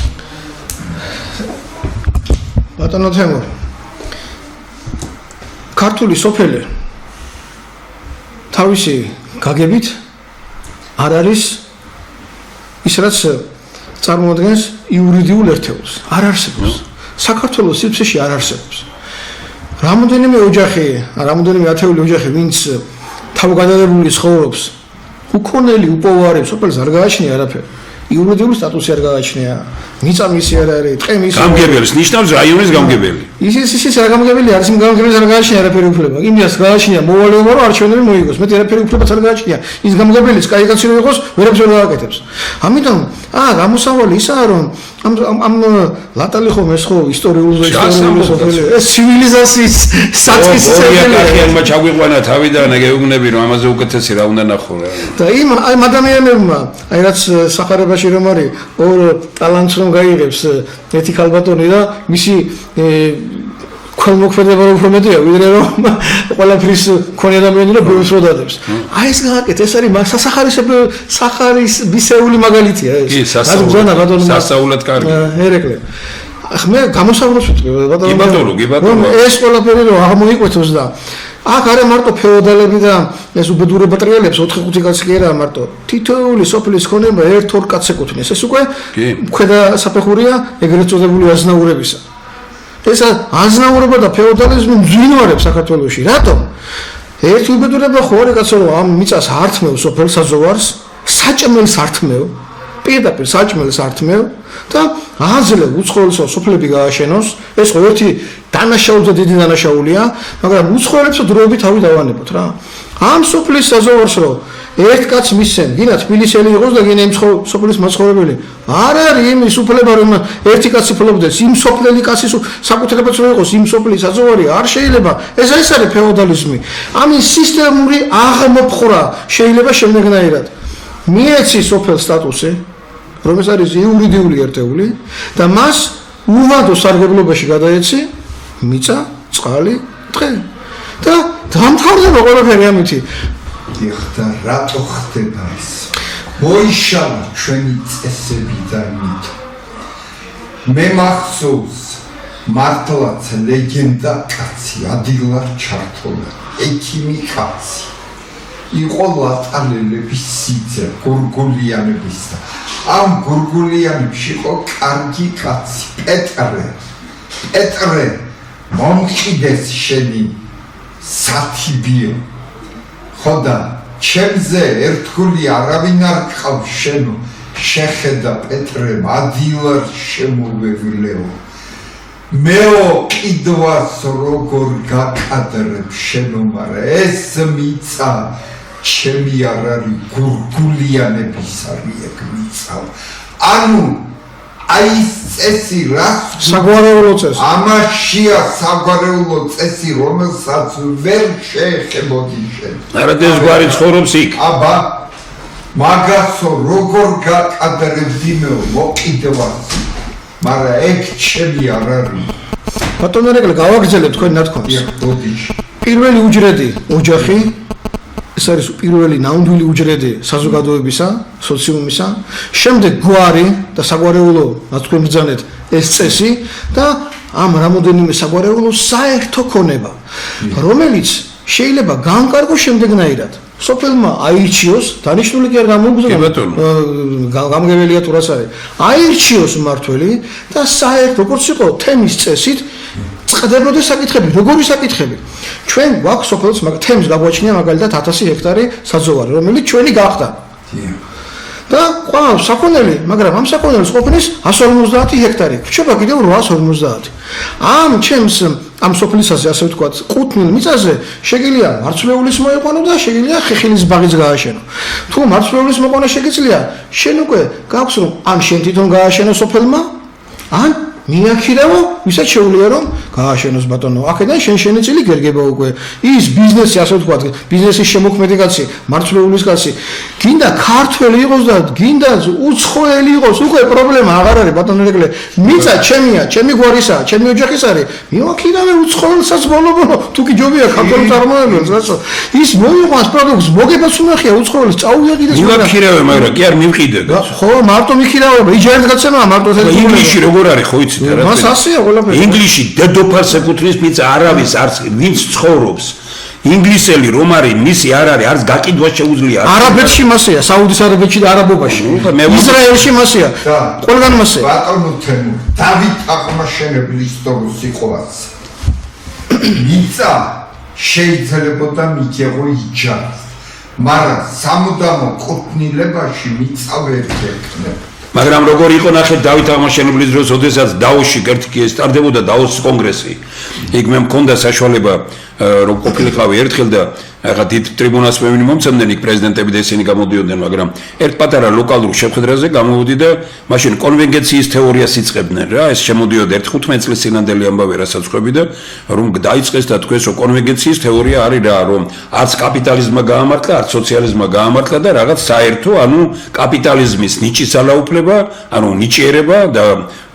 ბატონო თემურ ქართული სოფელი თავისი გაგებით არ არის ის რაც წარმოადგენს იურიდიულ ერთეულს არ არსებობს საქართველოს სივრცეში არ არსებობს. Რამდენიმე ოჯახი, რამდენიმე ათეული ოჯახი, ვინც თავგადადებული ცხოვრობს, უკონელი უპოვარი სოფელს არ გააჩნია არაფერი. იურიდიული სტატუსი არ გააჩნია. მიწა მისი არ არის, ტყე მისი. გამგებელს ნიშნავს რაიონის გამგებელი. ის რა გამგებელი არის, იმ გამგებელს არ გააჩნია არაფერი უფლება. იმას გააჩნია მოვალეობა, რომ არჩევნები მოიგოს. მეტი არაფერი უფლებაც არ გააჩნია. ის გამგებელიც კაი კაცი რო იყოს, ვერაფერს ვერ გააკეთებს. ამიტომ, გამოსავალი ისაა, რომ ამ ლატალი ხომ ეს ხო ისტორიული სოფელი, ეს ცივილიზაციის საწყისი წელია. ახლა ჩაგვიყვანა თავიდან, გეუბნები რომ ამაზე უკეთესი რა უნდა ნახო რა. და იმ ადამიანებმა, რაც სახარებაში რომ არის, ორ ტალანტს რომ გაიღებს ერთი ქალბატონი და მისი ქალმოქმედება უფრო მეტია, ვიდრე რომ ყველაფრის მქონე ადამიანი და ბევრს რო დადებს. აი ეს გააკეთე, ეს არის სახარისებისეული მაგალითია ეს. კი, სასწაულად კარგი. ერეკლე. მე გამოსავროს ვიტყვი ბატონო. ეს ყველაფერი რომ აღმოიკვეთოს და აქ არა მარტო ფეოდალები და ეს უბედური პატრიელებს 4-5 კაცი კი არა მარტო. თითოეული სოფლის ქონება ერთ-ორ კაცს ეკუთვნის. ეს უკვე ქვედა საფეხურია ეგრეთ წოდებული აზნაურებისა. ეს აზნაურობა და ფეოდალიზმი მძვინვარებს საქართველოში. რატომ? ერთი უბედურება ხო არის კაცო რომ ამ მიწას ართმევ სოფელ საზოვარს, საჭმელს ართმევ, პირდაპირ საჭმელს ართმევ და აძლევ უცხოელს სოფლები გააშენოს. ეს ხო ერთი დანაშაული და დიდი დანაშაულია, მაგრამ უცხოელებს დროებით თავი დავანებოთ რა. ამ სოფლის საზოვარს რომ ერთ კაცს მისცენ, გინდა თბილისელი იყოს და გინდა იმ სოფლის მაცხოვრებელი. არ არის იმის უფლება რომ ერთი კაცი ფლობდეს, იმ სოფლელი კაცის საკუთრებაც რო იყოს იმ სოფლის საზოვარი არ შეიძლება. ეს არის ფეოდალიზმი. ამის სისტემური აღმოფხვრა შეიძლება შემდეგნაირად. მიეცი სოფელ სტატუსი, რომ ეს არის იურიდიული ერთეული და მას უვადო სარგებლობაში გადაეცი მიწა, წყალი, ტყე. და დამთავრდება ყველაფერი ამითი. ეხლა რატო ხდება ეს? მოიშალა ჩვენი წესები და მით. მე მახსოვს მართლაც ლეგენდა კაცი, ადილარ ჩართოლა, ექიმი კაცი. იყო ლატალელების სიძე, გურგულიანების და ამ გურგულიანებში იყო კარგი კაცი, პეტრე, მომყიდეს შენი სათიბიო. ხოდა ჩემზე ერთგული არავინ არ ყავს შენო, შეხედა პეტრე ადილარ შემოვევლეო. მეო კიდვას როგორ გაკადრებ შენო, მარა ეს მიწა ჩემი არ არის, გურგულიანების არის ეგ მიწა. ანუ აი ეს წესი რას საგვარეულო წესი. ამაშია საგვარეულო წესი, რომელსაც ვერ შეეხებოდი შენ. არა ეს გვარი ცხოვრობს იქ. აბა მაგასო როგორ გაკადრებდი მეო მოყიდვას. მაგრამ ეგ ჩემი არ არის. ბატონო რეგლე გავაგრძელებ თქვენ ნათქვამს. პირველი უჯრედი ოჯახი, ეს არის პირველი ნამდვილი უჯრედი საზოგადოებისა, სოციუმისა, შემდეგ გვარი და საგვარეულო, რაც თქვენ ბრძანეთ, ეს წესი და ამ რამოდენიმე საგვარეულო საერთო ქონება, რომელიც შეიძლება განკარგოს შემდეგნაირად. სოფელმა აირჩიოს, დანიშნული კი არ გამოგზავნა, გამგებელია თუ რაც არის. აირჩიოს მმართველი და საერთო როგორც იყო თემის წესით წდებოდა საკითხები, როგორი საკითხები. ჩვენ გვაქვს სოფელს თემს გაგვაჩნია მაგალითად 1000 ჰექტარი საძოვარი, რომელიც ჩვენი გახდა. და ყავს საქონელი, მაგრამ ამ საქონელს ყოფნის 150 ჰექტარი. რჩება კიდევ 850. ამ სოფლისაზე, ასე ვთქვათ, ყუთნილ მიწაზე შეგიძლია მარცვლეულის მოიყვანო და შეგიძლია ხეხილის ბაღიც გააშენო. თუ მარცვლეულის მოყვანა შეგიძლია, შენ უკვე გაქვს რომ ან შენ თვითონ გააშენო სოფელმა, ან მიაქირავო, ვისაც შეუძლია რომ გააშენოს ბატონო. აქედან შენი წილი გერგება უკვე. ის ბიზნესი, ასე ვთქვათ, ბიზნესის შემოქმედი კაცი, მარცვლეულის კაცი, გინდა ქართველი იყოს და გინდა უცხოელი იყოს, უკვე პრობლემა აღარ არის ბატონო რეგლე. მიწა ჩემია, ჩემი გვარისაა, ჩემი ოჯახის არის. მიაქირავე უცხოელსაც ბოლო-ბოლო, თუ კი ჯობია ქართველ წარმოებელს, რაცო ის მოიყვანს პროდუქტს, მოგებას უნახია უცხოელს, წაუვიდეს. მიაქირავე, მაგრამ კი არ მივყიდე. ხო, მარტო მიქირავება, იჯარით გაცემაა მარტო ეს. ინგლისში როგორ არის ხო იცი? მას ასეა ყველაფერი. ინგლისში დედოფალს ეკუთვნის მიწა, არავის არც ვინც ცხოვრობს. ინგლისელი რომ არის მისი არ არის არც გაყიდვა შეუძლია არაბეთში მასეა საუდის არაბეთში და არაბობაში ისრაელში მასეა ყველგან მასეა ბატონო თემურ დავით აღმაშენებლის დოროს იყო ასე მიწა შეიძლება მიგეღო იჯარს მაგრამ სამუდამო კუთვნილებაში მიწა ვერ გექნება მაგრამ როგორ იყო ნახეთ დავით აღმაშენებლის დროს ოდესაც დაოსში კერთკი სტარდებოდა დაოსის კონგრესი იქ მე მქონდა საშუალება რომ ყოფილიყავი ერთხელ და ახლა დიდ ტრიბუნალს მე მომწონდნენ იქ პრეზიდენტები და ისინი გამოდიოდნენ მაგრამ ერთ პატარა ლოკალურ შეხვედრაზე გამოვიდი და მაშინ კონვენციის თეორიას იწყებდნენ რა ეს შემოდიოდა ერთ 15 წლის წინანდელი ამბავი რასაც ხვები და რომ დაიწყეს და თქვეს რომ კონვენციის თეორია არის რა რომ არც კაპიტალიზმმა გაამართლა არც სოციალიზმმა გაამართლა და რაღაც საერთო ანუ კაპიტალიზმის ნიჭის ძალაუფლება ანუ ნიჭიერება და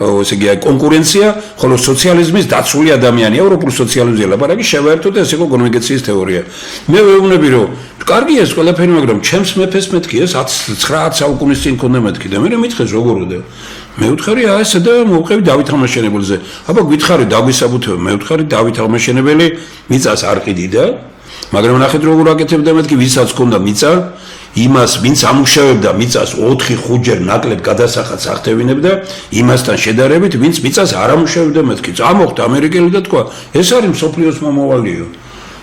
ესე იგი კონკურენცია ხოლო სოციალიზმის დაცული ადამიანი ევროპულ სოციალიზმზე ლაპარაკი შევაერთოთ ეს იყო კონვენციის თეორია მე ვეუბნები რომ კარგია ეს ყველაფერი მაგრამ ჩემს მეფეს მეთქი ეს 19 საუკუნის წინ ქონდა მეთქი და მე მითხეს როგორია მე ვთხარი ასე და მოვყევი დავით აღმაშენებელზე აბა გითხარი დაგვისაბუთებ მე ვთხარი დავით აღმაშენებელი მიწას არ ყიდიდა მაგრამ ნახეთ როგორ აკეთებდა მეთქი ვისაც ქონდა მიწა იმას ვინც ამუშავებდა მიწას 4-5 ჯერ ნაკლებ გადასახადს ახდევინებდა იმასთან შედარებით ვინც მიწას არ ამუშავებდა მეთქი წამოხდა ამერიკელი და თქვა ეს არის მსოფლიოს მომავალიო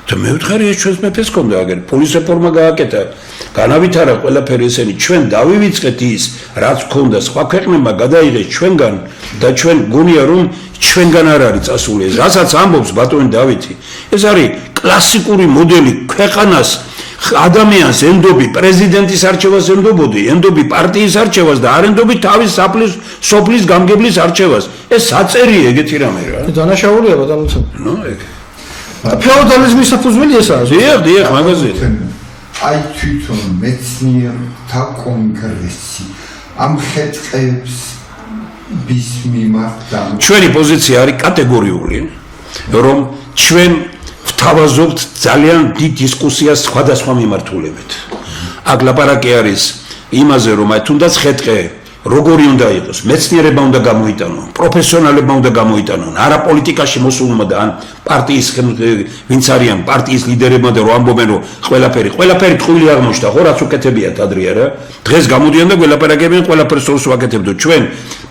და მე ვთხარი ეს ჩვენს მეფეს ქონდა აგერ პოლის რეფორმა გააკეთა განავითარა ყველაფერი ესენი ჩვენ დავივიწყეთ ის რაც ქონდა სხვა ქვეყნებმა გადაიღეს ჩვენგან და ჩვენ გონია რომ ჩვენგან არ არის წასული ეს რასაც ამბობს ბატონი დავითი ეს არის კლასიკური მოდელი ქვეყანას ადამიანს ენდობი პრეზიდენტის არჩევას ენდობი პარტიის არჩევას და არ ენდობი თავის სოფლის გამგებლის არჩევას ეს საწერია ეგეთი რამე რა დანაშაულია ბატონო ნუ ეგ ფეოდალიზმის საფუძველი ესაა დიახ მაგაზია აი თვითონ მეცნიერთა კონგრესი ამ ხეთყებს bis მიმართ ჩვენი პოზიცია არის კატეგორიული რომ ჩვენ ვთავაზობთ ძალიან დიდ დისკუსიას სხვადასხვა მიმართულებით აქ ლაპარაკი არის იმაზე რომ აი თუნდაც ხეთყე როგორი უნდა იყოს მეცნიერება უნდა გამოიტანონ პროფესიონალებმა უნდა გამოიტანონ არა პოლიტიკაში მოსულმა და ან პარტიის ვინც არიან პარტიის ლიდერებმა და რო ამბობენ რომ ყველაფერი ტყუილი აღმოჩნდა ხო რაც უკეთებიათ ადრე არა დღეს გამოდიან და გველაპარაკებიან ყველაფერს როს ვაკეთებდო ჩვენ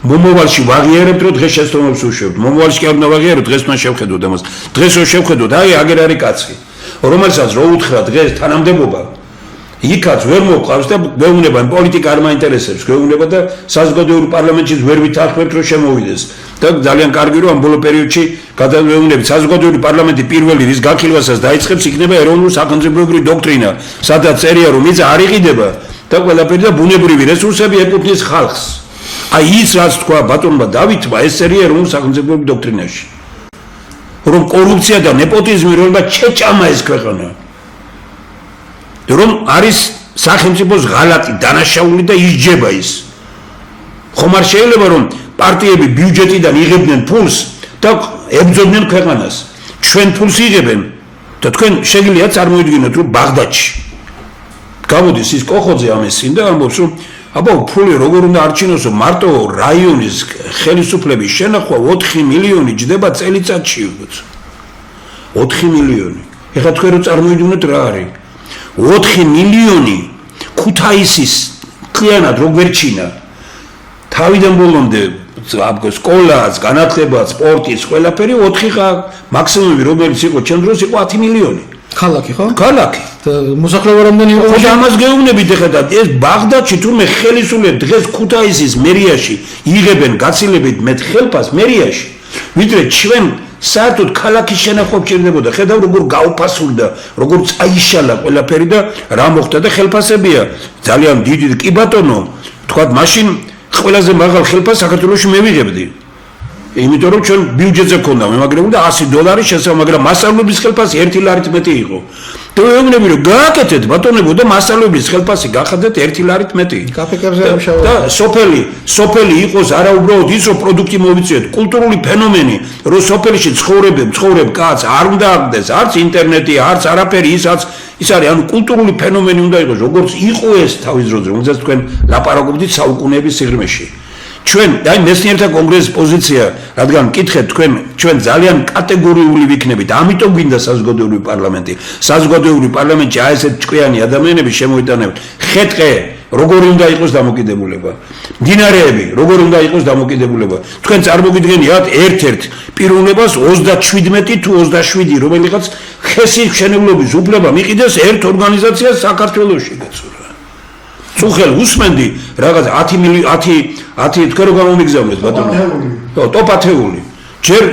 მომავალში ვაღიარებთ რომ დღეს შეცდომებს უშვებთ მომავალში კი არ უნდა ვაღიაროთ დღეს მან შევხედოთ ამას დღეს რო შევხედოთ აი აგერ არის კაცი რომელსაც რო უთხრა დღეს თანამდებობა იქაც ვერ მოყავს და გვეუბნება პოლიტიკა არ მაინტერესებს გვეუბნება და საზოგადოებრივ პარლამენტში ვერ ვითანხმებთ რომ შემოვიდეს და ძალიან კარგი რომ ამ ბოლო პერიოდში გადავეუბნებით საზოგადოებრივ პარლამენტი პირველი რის გახილვასაც დაიწყებს იქნება ეროვნულ სახელმწიფოებრივი დოქტრინა სადაც წერია რომ მიწა არ იყიდება და ყველაფერი და ბუნებრივი რესურსები ეკუთვნის ხალხს აი ის რაც თქვა ბატონმა დავითმა ეს წერია ეროვნულ სახელმწიფოებრივ დოქტრინაში რომ კორუფცია და ნეპოტიზმი როება ჩეჭამა ეს ქვეყანა რომ არის სახელმწიფოს ღალატი დანაშაული და ისჯება ის ხომ არ შეიძლება რომ პარტიები ბიუჯეტიდან იღებდნენ ფულს და ებრძოდნენ ქვეყანას ჩვენ ფულს იღებენ და თქვენ შეგიძლიათ წარმოიდგინოთ რომ ბაღდადში გამოდის ის კოხოძე ამესინ და ამბობს რომ აბა ფული როგორ უნდა არჩინოსო მარტო რაიონის ხელისუფლების შენახვა 4 მილიონი ჯდება წელიწადში 4 მილიონი ეხლა თქვენ რო წარმოიდგინოთ რა არის 4 მილიონი ქუთაისის კლიანად როგორ ჩინა თავიდან ბოლომდე სკოლას, განათლებაც, სპორტის, ყველაფერი 4 მაქსიმუმი რომელიც იყო ჩემ დროს იყო 10 მილიონი. ქალაქი ხო? ქალაქი. მოსახლეობა რამდენი იყო? ხო, ამას გეუბნებით ეხლა ეს ბაღდადში თურმე ხელისუფლება დღეს ქუთაისის მერიაში იღებენ გაცილებით მეტ ხელფას მერიაში. ვიდრე ჩვენ საერთოდ ქალაქის შენახვა გჭირდებოდა. ხედავ როგორ გაუფასურდა, როგორ წაიშალა ყველაფერი და რა მოხდა და ხელფასებია ძალიან დიდი კი ბატონო, თქვათ მაშინ ყველაზე მაღალ ხელფას საქართველოში მე ვიღებდი. იმიტომ რომ ჩვენ ბიუჯეტზე ქონდა მემაგრებული და $100 შესაძლოა, მაგრამ მასწავლებლის ხელფასი 1 ლარით მეტი იყო. და ვეუბნები რომ გააკეთეთ ბატონებო და მასწავლებლის ხელფასი გახადეთ 1 ლარით მეტი. კაფეკებზე ამშავე. და სოფელი იყოს არა უბრალოდ ის რომ პროდუქტი მოვიწიოთ, კულტურული ფენომენი, რომ სოფელში ცხოვრებ კაც არ უნდა აღდეს, არც ინტერნეტი, არც არაფერი ის არის, ანუ კულტურული ფენომენი უნდა იყოს, როგორც იყო ეს თავის დროზე, რომელსაც თქვენ ლაპარაკობდით საუკუნეების სიღრმეში. ჩვენ აი მეცნიერთა კონგრესის პოზიცია, რადგან მკითხეთ ჩვენ ძალიან კატეგორიული ვიქნებით, ამიტომ გვინდა საზოგადოებრივი პარლამენტი. საზოგადოებრივი პარლამენტში აი ესეთ ჭკვიანი ადამიანები შემოიტანებთ. ხეთყე როგორი უნდა იყოს დამოკიდებულება? მდინარეები როგორი უნდა იყოს დამოკიდებულება? თქვენ წარმოგიდგენიათ ერთ-ერთ პიროვნებას 37 თუ 27 რომელიღაც ხესის მშენებლობის უფლება მიყიდეს ერთ ორგანიზაციას საქართველოში კაცო. წუხელ უსმენდი რაღაც 10 თქვენ რო გამომიგზავნეთ ბატონო. ხო, ტოპათეული. ჯერ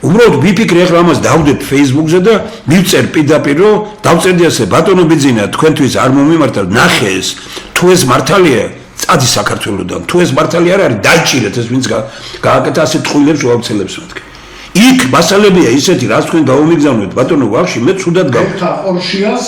უბრალოდ ვიფიქრე ახლა ამას დავდებ Facebook-ზე და მივწერ პირდაპირ რომ დავწერდი ასე ბატონო ბიძინა თქვენთვის არ მომიმართალ ნახე ეს თუ ეს მართალია წადი საქართველოსდან თუ ეს მართალი არ არის დაიჭირეთ ეს ვინც გააკეთა ასე ტყუილებს ვაუცელებს მეთქე. იქ მასალებია ისეთი რაც თქვენ გამომიგზავნეთ ბატონო ვახში მე ცუდად გაკეთა ყორშიას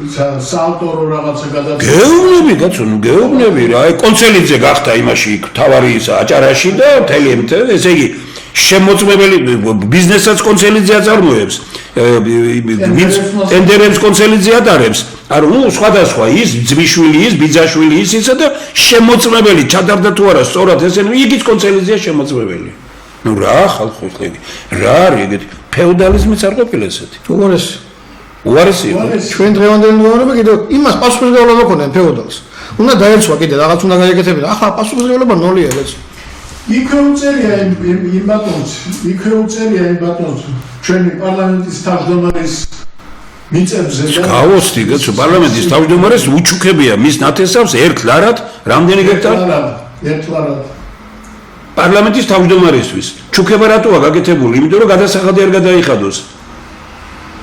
საავტორო რაღაცა გადაწყვეტა. გეუბნები კაცო, ნუ გეუბნები რა, აი კონცელიძე გახდა იმაში იქ თავარი აჭარაში და თელემთ, ესე იგი შემოწმებელი ბიზნესაც კონცელიძე აწარმოებს, ვინც ტენდერებს კონცელიძე ატარებს. არა, ნუ სხვადასხვა ის ძმიშვილი ის, ბიძაშვილი ის ისა და შემოწმებელი ჩადარდა თუ არა, სწორად ესენი იგიც კონცელიძეა შემოწმებელი. ნუ რა ხალხო ხლები, რა არის ეგეთი ფეოდალიზმიც არ ყოფილა ესეთი. უგონეს უარესია. ჩვენ დღევანდელი მდგომარეობა კიდევ იმას პასუხისმგებლობა ქონდენ ფეოდალს. უნდა დაერჩვა კიდე რაღაც უნდა გაიგეთებინა. ახლა პასუხისმგებლობა ნოლია ეს. იქვე უწერია იმ ბატონს, ჩვენი პარლამენტის თავმჯდომარის მიწებზე და გავოსდი კაცო, პარლამენტის თავმჯდომარეს უჩუქებია მის ნათესავს ერთ ლარად, რამდენი გექტარ? ერთ ლარად. პარლამენტის თავმჯდომარესთვის. ჩუქება რატოა გაკეთებული? იმიტომ რომ გადასახადი არ გადაიხადოს.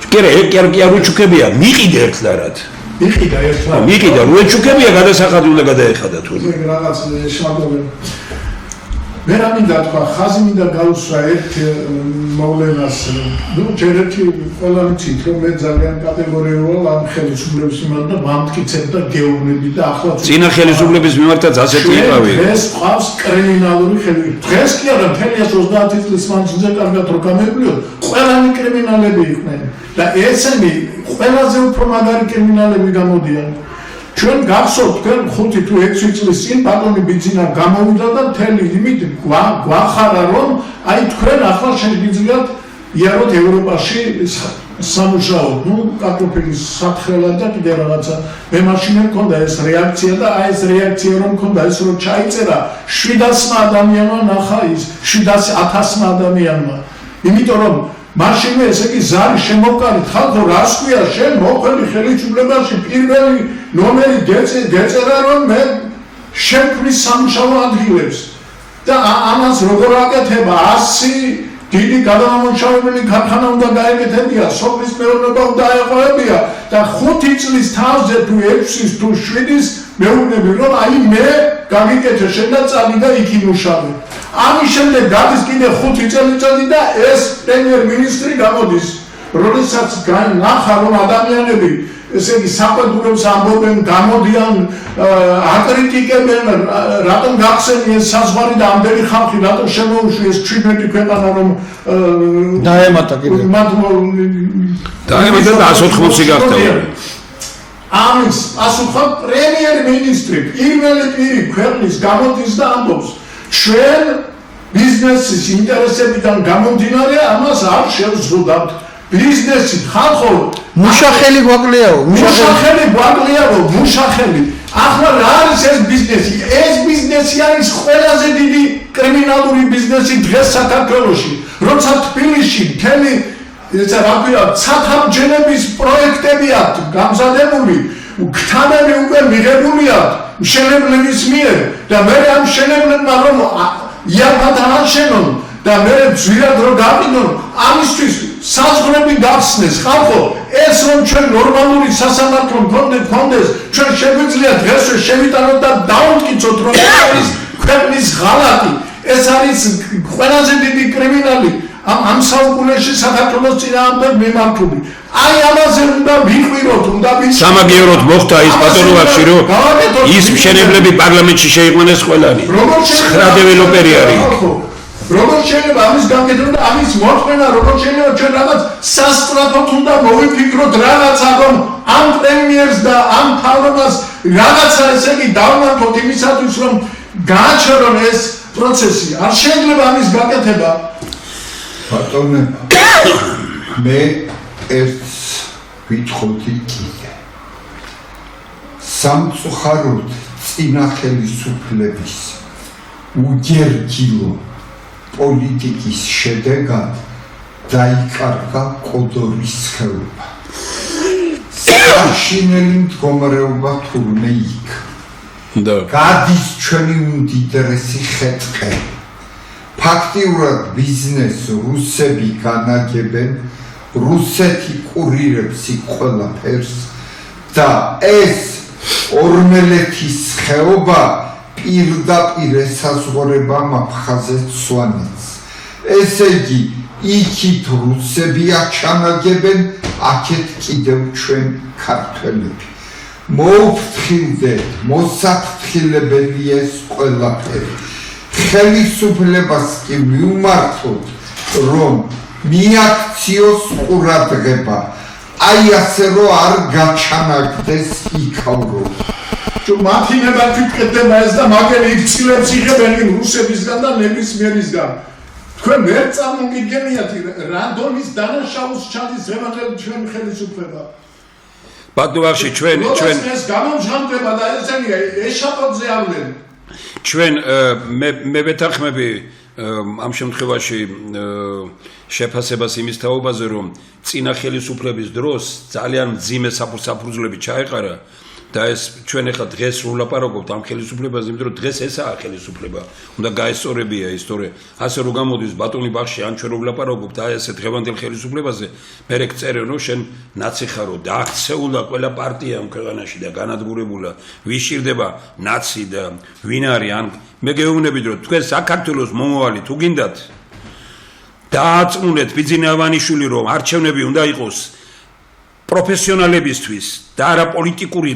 კი არ უჩუქებია, მიყიდა ერთ ლარად. მიყიდა ერთ ლარად. მიყიდა, რო ეჩუქებია გადასახადი უნდა გადაეხადა თუ. რაღაც შეგობენ. მე რა მინდა თქვა, ხაზი მინდა გაუსვა ერთ მოვლენას. ნუ ჯერ ერთი ყველა ვიცით რომ მე ძალიან კატეგორიულად ამ ხელისუფლების მიმართ და მამტკიცებ და გეუბნები და ახლა წინა ხელისუფლების მიმართაც ასეთი იყავი. დღეს ყავს კრიმინალური ხელისუფლება. დღეს კი არა, მთელი 30 წლის მანძილზე კარგად რო გამეგვიოთ, ყველანი კრიმინალები იყვნენ და ესენი ყველაზე უფრო მაგარი კრიმინალები გამოდიან. ჩვენ გახსოვთ თქვენ 5 თუ 6 წლის წინ ბატონი ბიძინა გამოვიდა და მთელი იმით გვახარა რომ აი თქვენ ახლა შეგიძლიათ იაროთ ევროპაში სამუშაოდ, ნუ კარტოფილის საფრთხელად და კიდე რაღაცა. მე მაშინ მქონდა ეს რეაქცია და აი ეს რეაქცია რომ მქონდა ეს რომ ჩაიწერა 700 ადამიანმა ნახა ის 700,000 ადამიანმა. იმიტომ რომ მაშინვე ესე იგი ზარი შემოვკარით ხალხო რას ქვია შენ მოხელი ხელისუფლებაში პირველი ნომერი გეწერა რომ მე შემქმნის სამუშაო ადგილებს და ამას როგორ აკეთება 100 დიდი გადამამუშავებელი ქარხანა უნდა გაეკეთებია, სოფლის მეურნეობა უნდა აეყოებია და 5 წლის თავზე თუ 6-ის თუ 7-ის მეუბნები რომ აი მე გამიკეთე შენ და წავიდა იქ იმუშავე. ამის შემდეგ გადის კიდე 5 წელი და ეს პრემიერ-მინისტრი გამოდის, როდესაც განახა რომ ადამიანები ესე იგი საყვედურებს ამბობენ, გამოდიან, აკრიტიკებენ, რატომ გახსენიეს საზღვარი და ამდენი ხალხი, რატომ შემოუშვიეს 17 ქვეყანა რომ დაემატა კიდე. დაემატა და 180 გახდა. ამის პასუხა პრემიერ-მინისტრი პირველი პირი ქვეყნის გამოდის და ამბობს ჩვენ ბიზნესის ინტერესებიდან გამომდინარე ამას არ შევზღუდავთ. ბიზნესი ხალხო მუშახელი გვაკლეაო, მუშახელი. ახლა რა არის ეს ბიზნესი? ეს ბიზნესი არის ყველაზე დიდი კრიმინალური ბიზნესი დღეს საქართველოში. როცა თბილისში მთელი ესა რა ქვია, ცათამბჯენების პროექტებია გამზადებული, ქთამები უკვე მიღებულია მშენებლების მიერ და მე ამ მშენებლებმა რომ იაფად აღშენონ და მე ძვირად რო გავიდონ ამისთვის საზღვრები გახსნეს ხალხო ეს რომ ჩვენ ნორმალური სასამართლო გქონდეს ჩვენ შეგვიძლია დღესვე შევიტანოთ და დავამტკიცოთ რომ ეს ქვეყნის ღალატი ეს არის ყველაზე დიდი კრიმინალი ამ საუკუნეში საქართველოს წინააღმდეგ მიმართული აი ამაზე უნდა ვიყვიროთ უნდა სამაგიეროდ მოხდა ის ბატონობაში რომ ის მშენებლები პარლამენტში შეიყვანეს ყველანი 9 დეველოპერი არის როგორ შეიძლება ამის გაკეთება და ამის მოთხოვნა როგორ შეიძლება ჩვენ რაღაც სასტრაფოდ უნდა მოვიფიქროთ რაღაცა რომ ამ პრემიერს და ამ თავრობას რაღაცა ესე იგი დავმართოთ იმისათვის რომ გააჩნია რომ ეს პროცესი არ შეიძლება ამის გაკეთება. ბატონებო, მე ერთს ვიტყოდი კიდე. სამწუხაროდ წინა ხელისუფლების უჯერგილო პოლიტიკის შედეგად დაიკარგა კოდორის ხეობა. საშინელი მდგომარეობა თურმე იქ. გადის ჩვენი უმდიდრესი ხე-ტყე. ფაქტიურად ბიზნეს რუსები განაგებენ, რუსეთი კურირებს იქ ყველაფერს და ეს ორმელეთის ხეობა პირდაპირ ესაზღვრება აფხაზეთ სვანეთს. ესე იგი, იქით რუსები აჩანაგებენ, აქეთ კიდევ ჩვენ ქართველები. მოუფრთხილდეთ, მოსაფრთხილებელია ეს ყველაფერი. ხელისუფლებას კი მიუმართოთ, რომ მიაქციოს ყურადღება, აი ასე რომ არ გაჩანაგდეს იქავრო. მათი ნებართვიტკეთება ეს და მაგერი იქცილებს იღებენ რუსებისგან და ნებისმიერისგან. თქვენ ვერ წარმოგიდგენიათ რანდონის დანაშაულს ჩადის ზემოდელი ჩვენ ხელისუფლება. ბატონო ჩვენ ეს გამომჟღავნდება და ესენია ეშაპოძე ავლენ. ჩვენ მე ვეთანხმები ამ შემთხვევაში შეფასებას იმის თაობაზე რომ წინა ხელისუფლების დროს ძალიან მძიმე საფუძვლები ჩაეყარა და ეს ჩვენ ახლა დღეს ვლაპარაკობთ ამ ხელისუფლებაზე, იმიტომ რომ დღეს ესაა ხელისუფლება. უნდა გაესწორებია ისტორია. ასე რომ გამოდის ბატონი ბახში ან ჩვენ ვლაპარაკობთ აი ესე დღევანდელ ხელისუფლებაზე, მე წერენ რომ შენ ნაცი ხარო და აქცეულა ყველა პარტია ამ ქვეყანაში და განადგურებულა ვიშირდება ნაცი და ვინ არის ან მე გეუბნებით რომ თქვენ საქართველოს მომავალი თუ გინდათ დააწმუნეთ ბიძინა ავანიშვილი რომ არჩევნები უნდა იყოს პროფესიონალებისთვის და არა პოლიტიკური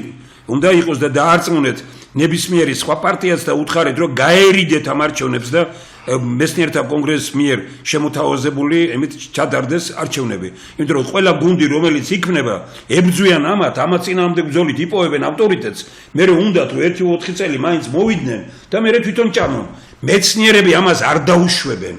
უნდა იყოს და დაარწმუნეთ ნებისმიერი სხვა პარტიას და უთხარეთ რომ გაერიდეთ ამ არჩევნებს და მეცნიერთა კონგრესის მიერ შემოთავაზებული ემით ჩადარდეს არჩევნები. იმიტომ რომ ყველა გუნდი რომელიც იქნება ებრძვიან ამათ წინააღმდეგ ბრძოლით იპოვებენ ავტორიტეტს, მე უნდათ რომ 1-4 წელი მაინც მოვიდნენ და მე თვითონ ჭამონ. მეცნიერები ამას არ დაუშვებენ.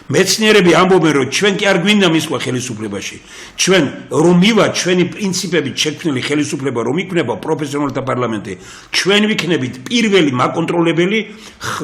მეცნიერები ამბობენ რომ ჩვენ კი არ გვინდა მისვლა ხელისუფლებაში. ჩვენ რომ მივა ჩვენი პრინციპებით შექმნილი ხელისუფლება რომ იქნება პროფესიონალთა პარლამენტი, ჩვენ ვიქნებით პირველი მაკონტროლებელი,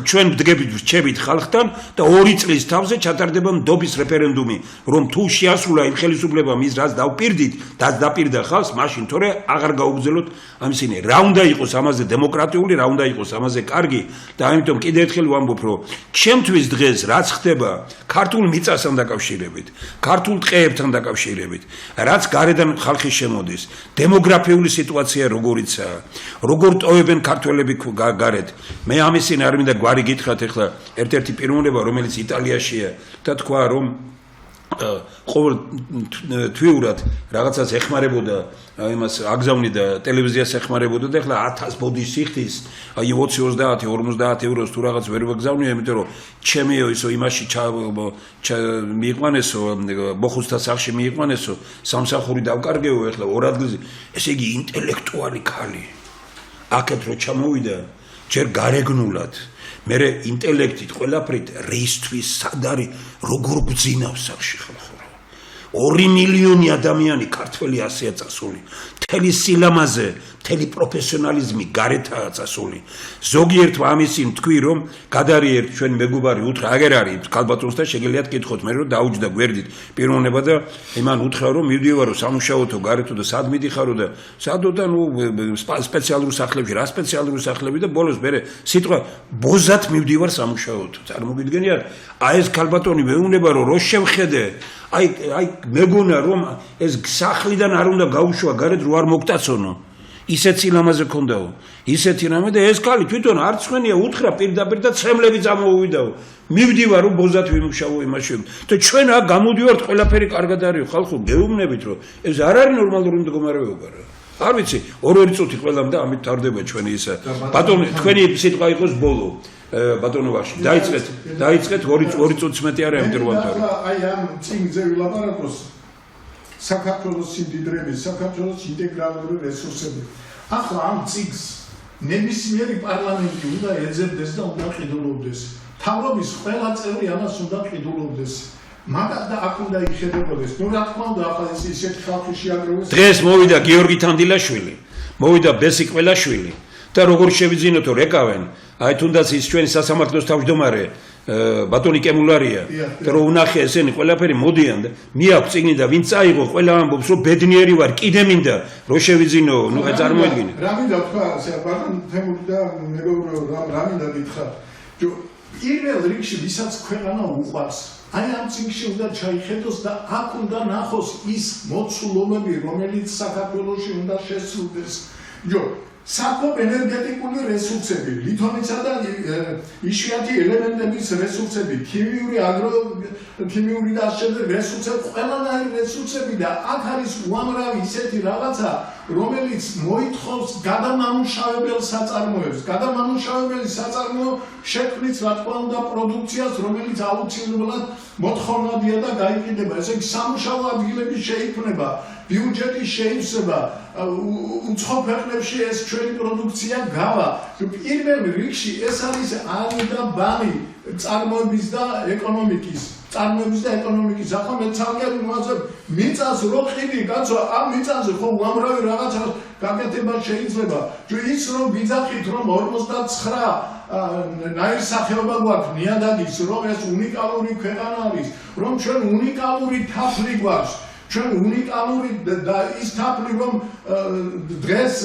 ჩვენ ვდგებით ვრჩებით ხალხთან და 2 წლის თავზე ჩატარდება ნდობის რეფერენდუმი, რომ თუ შეასრულა იმ ხელისუფლებამ ის რაც დავპირდით, დაპირდა ხალხს, მაშინ თორე აღარ გაუგზელოთ ამისინი. რა უნდა იყოს ამაზე დემოკრატიული, რა უნდა იყოს ამაზე კარგი და ამიტომ კიდე ერთხელ ვამბობ რომ ჩემთვის დღეს რაც ხდება ქართულ მიწასთან დაკავშირებით, ქართულ ტყეებთან დაკავშირებით, რაც გარედან ხალხი შემოდის, დემოგრაფიული სიტუაცია როგორიცაა, როგორ ტოვებენ ქართველები გარეთ. მე ამისინ არ მინდა გვარი გითხრათ ახლა ერთ-ერთი პიროვნება, რომელიც იტალიაშია და თქვა რომ ყოველ თვიურად რაღაცას ეხმარებოდა იმას აგზავნიდა ტელევიზიას ეხმარებოდა და ახლა 1000 ბოდის სიხდის აი 20-30 ევროს თუ რაღაც ვერ ვაგზავნია, იმიტომ რომ ჩემიო ისო იმაში მიიყვანესო მოხუცთა სახლში მიიყვანესო სამსახური დავკარგეო ახლა 2 ადგილზე. ესე იგი ინტელექტუალი ქალი აქეთ რო ჩამოვიდა ჯერ გარეგნულად მე ინტელექტით ყველაფრით რეისთვის სად არის როგორ გძინავს სახში ხალხო 2 მილიონი ადამიანი ქართველი ასეა წასული მთელი სილამაზე მთელი პროფესიონალიზმი გარეთაა წასული ზოგიერთმა ამისინ თქვი რომ გადარიერთ ჩვენ მეგობარი უთხრა აგერ არის ქალბატონს და შეგიძლიათ კითხოთ მე რომ დაუჯდა გვერდით პიროვნება და იმან უთხრა რომ მივდივარო სამუშაოთო გარეთო და სად მიდიხარო და სადოდა ნუ სპეციალურ სახლებში რა სპეციალური სახლები და ბოლოს მე სიტყვა ბოზად მივდივარ სამუშაოთო წარმოგიდგენიათ აი ეს ქალბატონი მეუბნება რომ რო შევხედე აი მეგონა რომ ეს სახლიდან არ უნდა გაუშვა გარეთ რო არ მოგტაცონო ისეთ სილამაზე ქონდაო ისეთი რამე და ეს ქალი თვითონ არც ხვენია უთხრა პირდაპირ და ცემლები წამოუვიდაო მივდივარ რომ ბოზად ვიმუშაო იმაში და ჩვენ აქ გამოდივართ ყველაფერი კარგად არისო ხალხო გეუბნებით რომ ეს არ არის ნორმალური მდგომარეობა რა არ ვიცი 2 წუთი ყველამ და ამით თარდება ჩვენი ისა ბატონო თქვენი სიტყვა იყოს ბოლო ბატონო ვაში დაიწყეთ 2 წუთს მეტი არა ამ დროამდე აი ამ წინზე ვილაპარაკოს საქართველოს სიმდიდრეების საქართველოს ინტეგრალური რესურსები ახლა ამ წიგს ნებისმიერი პარლამენტი უნდა ეძებდეს და უნდა ყიდულობდეს. თავრობის ყველა წევრი ამას უნდა ყიდულობდეს. მაგათ და აქ უნდა იხედებოდეს. ნუ რა თქმა უნდა, ახლა ისეთი ხალხი შეაგროვეს. დღეს მოვიდა გიორგი თანდილაშვილი, მოვიდა ბესი ყველაშვილი და როგორ შევიძინოთ რომ ეკავენ, აი თუნდაც ის ჩვენი სასამართლოს თავმჯდომარე ბატონი კემულარია და რომ უნახე ესენი ყველაფერი მოდიან და მიაქვს წიგნი და ვინც წაიღო ყველა ამბობს რომ ბედნიერი ვარ კიდე მინდა რომ შევიძინო ნუ წარმოედგინე რა მინდა თქვა ბატონ თემური და მეგობრო რა მინდა გითხრა პირველ რიგში ვისაც ქვეყანა უყვარს აი ამ წიგნში უნდა ჩაიხედოს და აქ უნდა ნახოს ის მოცულობები რომელიც საქართველოში უნდა შესრულდეს საკმაოდ ენერგეტიკული რესურსები, ლითონისა და იშვიათი ელემენტების რესურსები, ქიმიური და ასევე რესურსები, ყველანაირი რესურსები და აქ არის უამრავი ისეთი რაღაცა, რომელიც მოითხოვს გადამამუშავებელ საწარმოებს, გადამამუშავებელი საწარმოო შექმნის რა თქმა უნდა პროდუქციას, რომელიც აუცილებლად მოთხოვნადია და გაიყიდება, ესე იგი სამუშაო ადგილები შეიქმნება, ბიუჯეტი შეივსება, უცხო ქვეყნებში ეს ჩვენი პროდუქცია გავა. პირველ რიგში ეს არის არი და ბანი წარმოების და ეკონომიკის. ახლა მე ცალკე ვიმოწევ მიწას რო ყიდი, კაცო, ამ მიწაზე ხო უამრავი რაღაცა გაკეთება შეიძლება. ის რომ ვიძახით რომ 59 ნაირსახეობა გვაქვს ნიადაგის, რომ ეს უნიკალური ქვეყანა არის, რომ ჩვენ უნიკალური თაფლი გვაქვს. ჩვენ უნიკალური და ის თაფლი რომ დღეს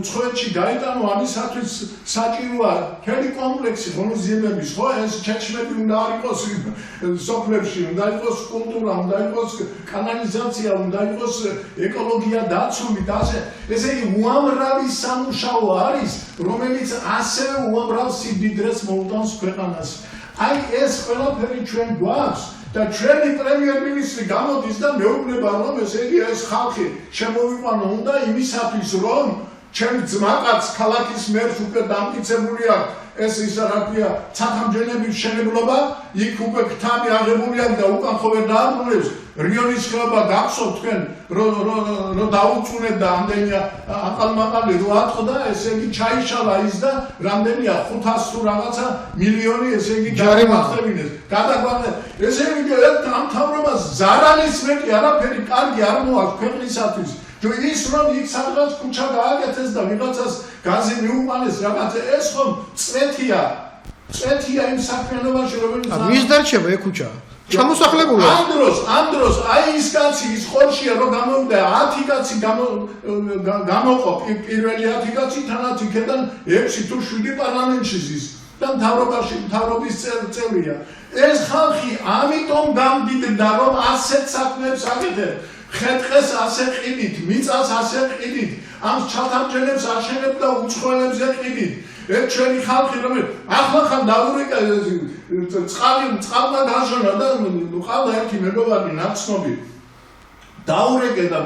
უცხოეთში გაიტანო ამისათვის საჭიროა მთელი კომპლექსი ღონისძიებების ხო ეს ჩეჩმები უნდა არ იყოს სოფლებში უნდა იყოს კულტურა უნდა იყოს კანალიზაცია უნდა იყოს ეკოლოგია დაცული და ესე იგი უამრავი სამუშაო არის რომელიც ასევე უამრავ სიმდიდრეს მოუტანს ქვეყანას აი ეს ყველაფერი ჩვენ გვაქვს და ჩვენი პრემიერ-მინისტრი გამოდის და მეუბნება რომ ესე იგი ეს ხალხი შემოვიყვანო უნდა იმისათვის რომ ჩემ ძმაკაც ქალაქის მერს უკვე დამტკიცებული აქვს ეს ის რა ქვია ცათამბჯენების შენებლობა იქ უკვე ქთამი აღებულია და უკან ხო ვერ დააბრუნებს რიონის ხეობა გახსოვთ თქვენ რომ დაუწუნეთ და ამდენია აყალმაყალი რო ატყდა ესე იგი ჩაიშალა ის და რამდენია 500 თუ რაღაცა მილიონი ესე იგი გადაგვახტებინეს გადაგვახტე ესე იგი ამ თავრობას ზარალის მეტი არაფერი კარგი არ მოაქვს ქვეყნისათვის ის რომ იქ სადღაც ქუჩა გააკეთეს და ვიღაცას გაზი მიუყანეს რაღაცა ეს ხომ წვეთია იმ საქმიანობაში რომელიც ვის დარჩება ეს ქუჩა ჩამოსახლებული ამ დროს აი ის კაცი ის ხორშია რომ გამოვიდა 10 კაცი გამოყო პირველი 10 კაცი თანაც იქიდან 6 თუ 7 პარლამენტში ზის და მთავრობის წევრია ეს ხალხი ამიტომ გამდიდრდა რომ ასეთ საქმეებს აკეთებს ხეთყეს ასე ყიდით, მიწას ასე ყიდით, ამ ჩათამბჯენებს აშენებთ და უცხოელებზე ყიდით. ეს ჩვენი ხალხი რომელიც ახლა ხან დაურეკა წყალმა გაშონა და ყავდა ერთი მეგობარი ნაცნობი. დაურეკე და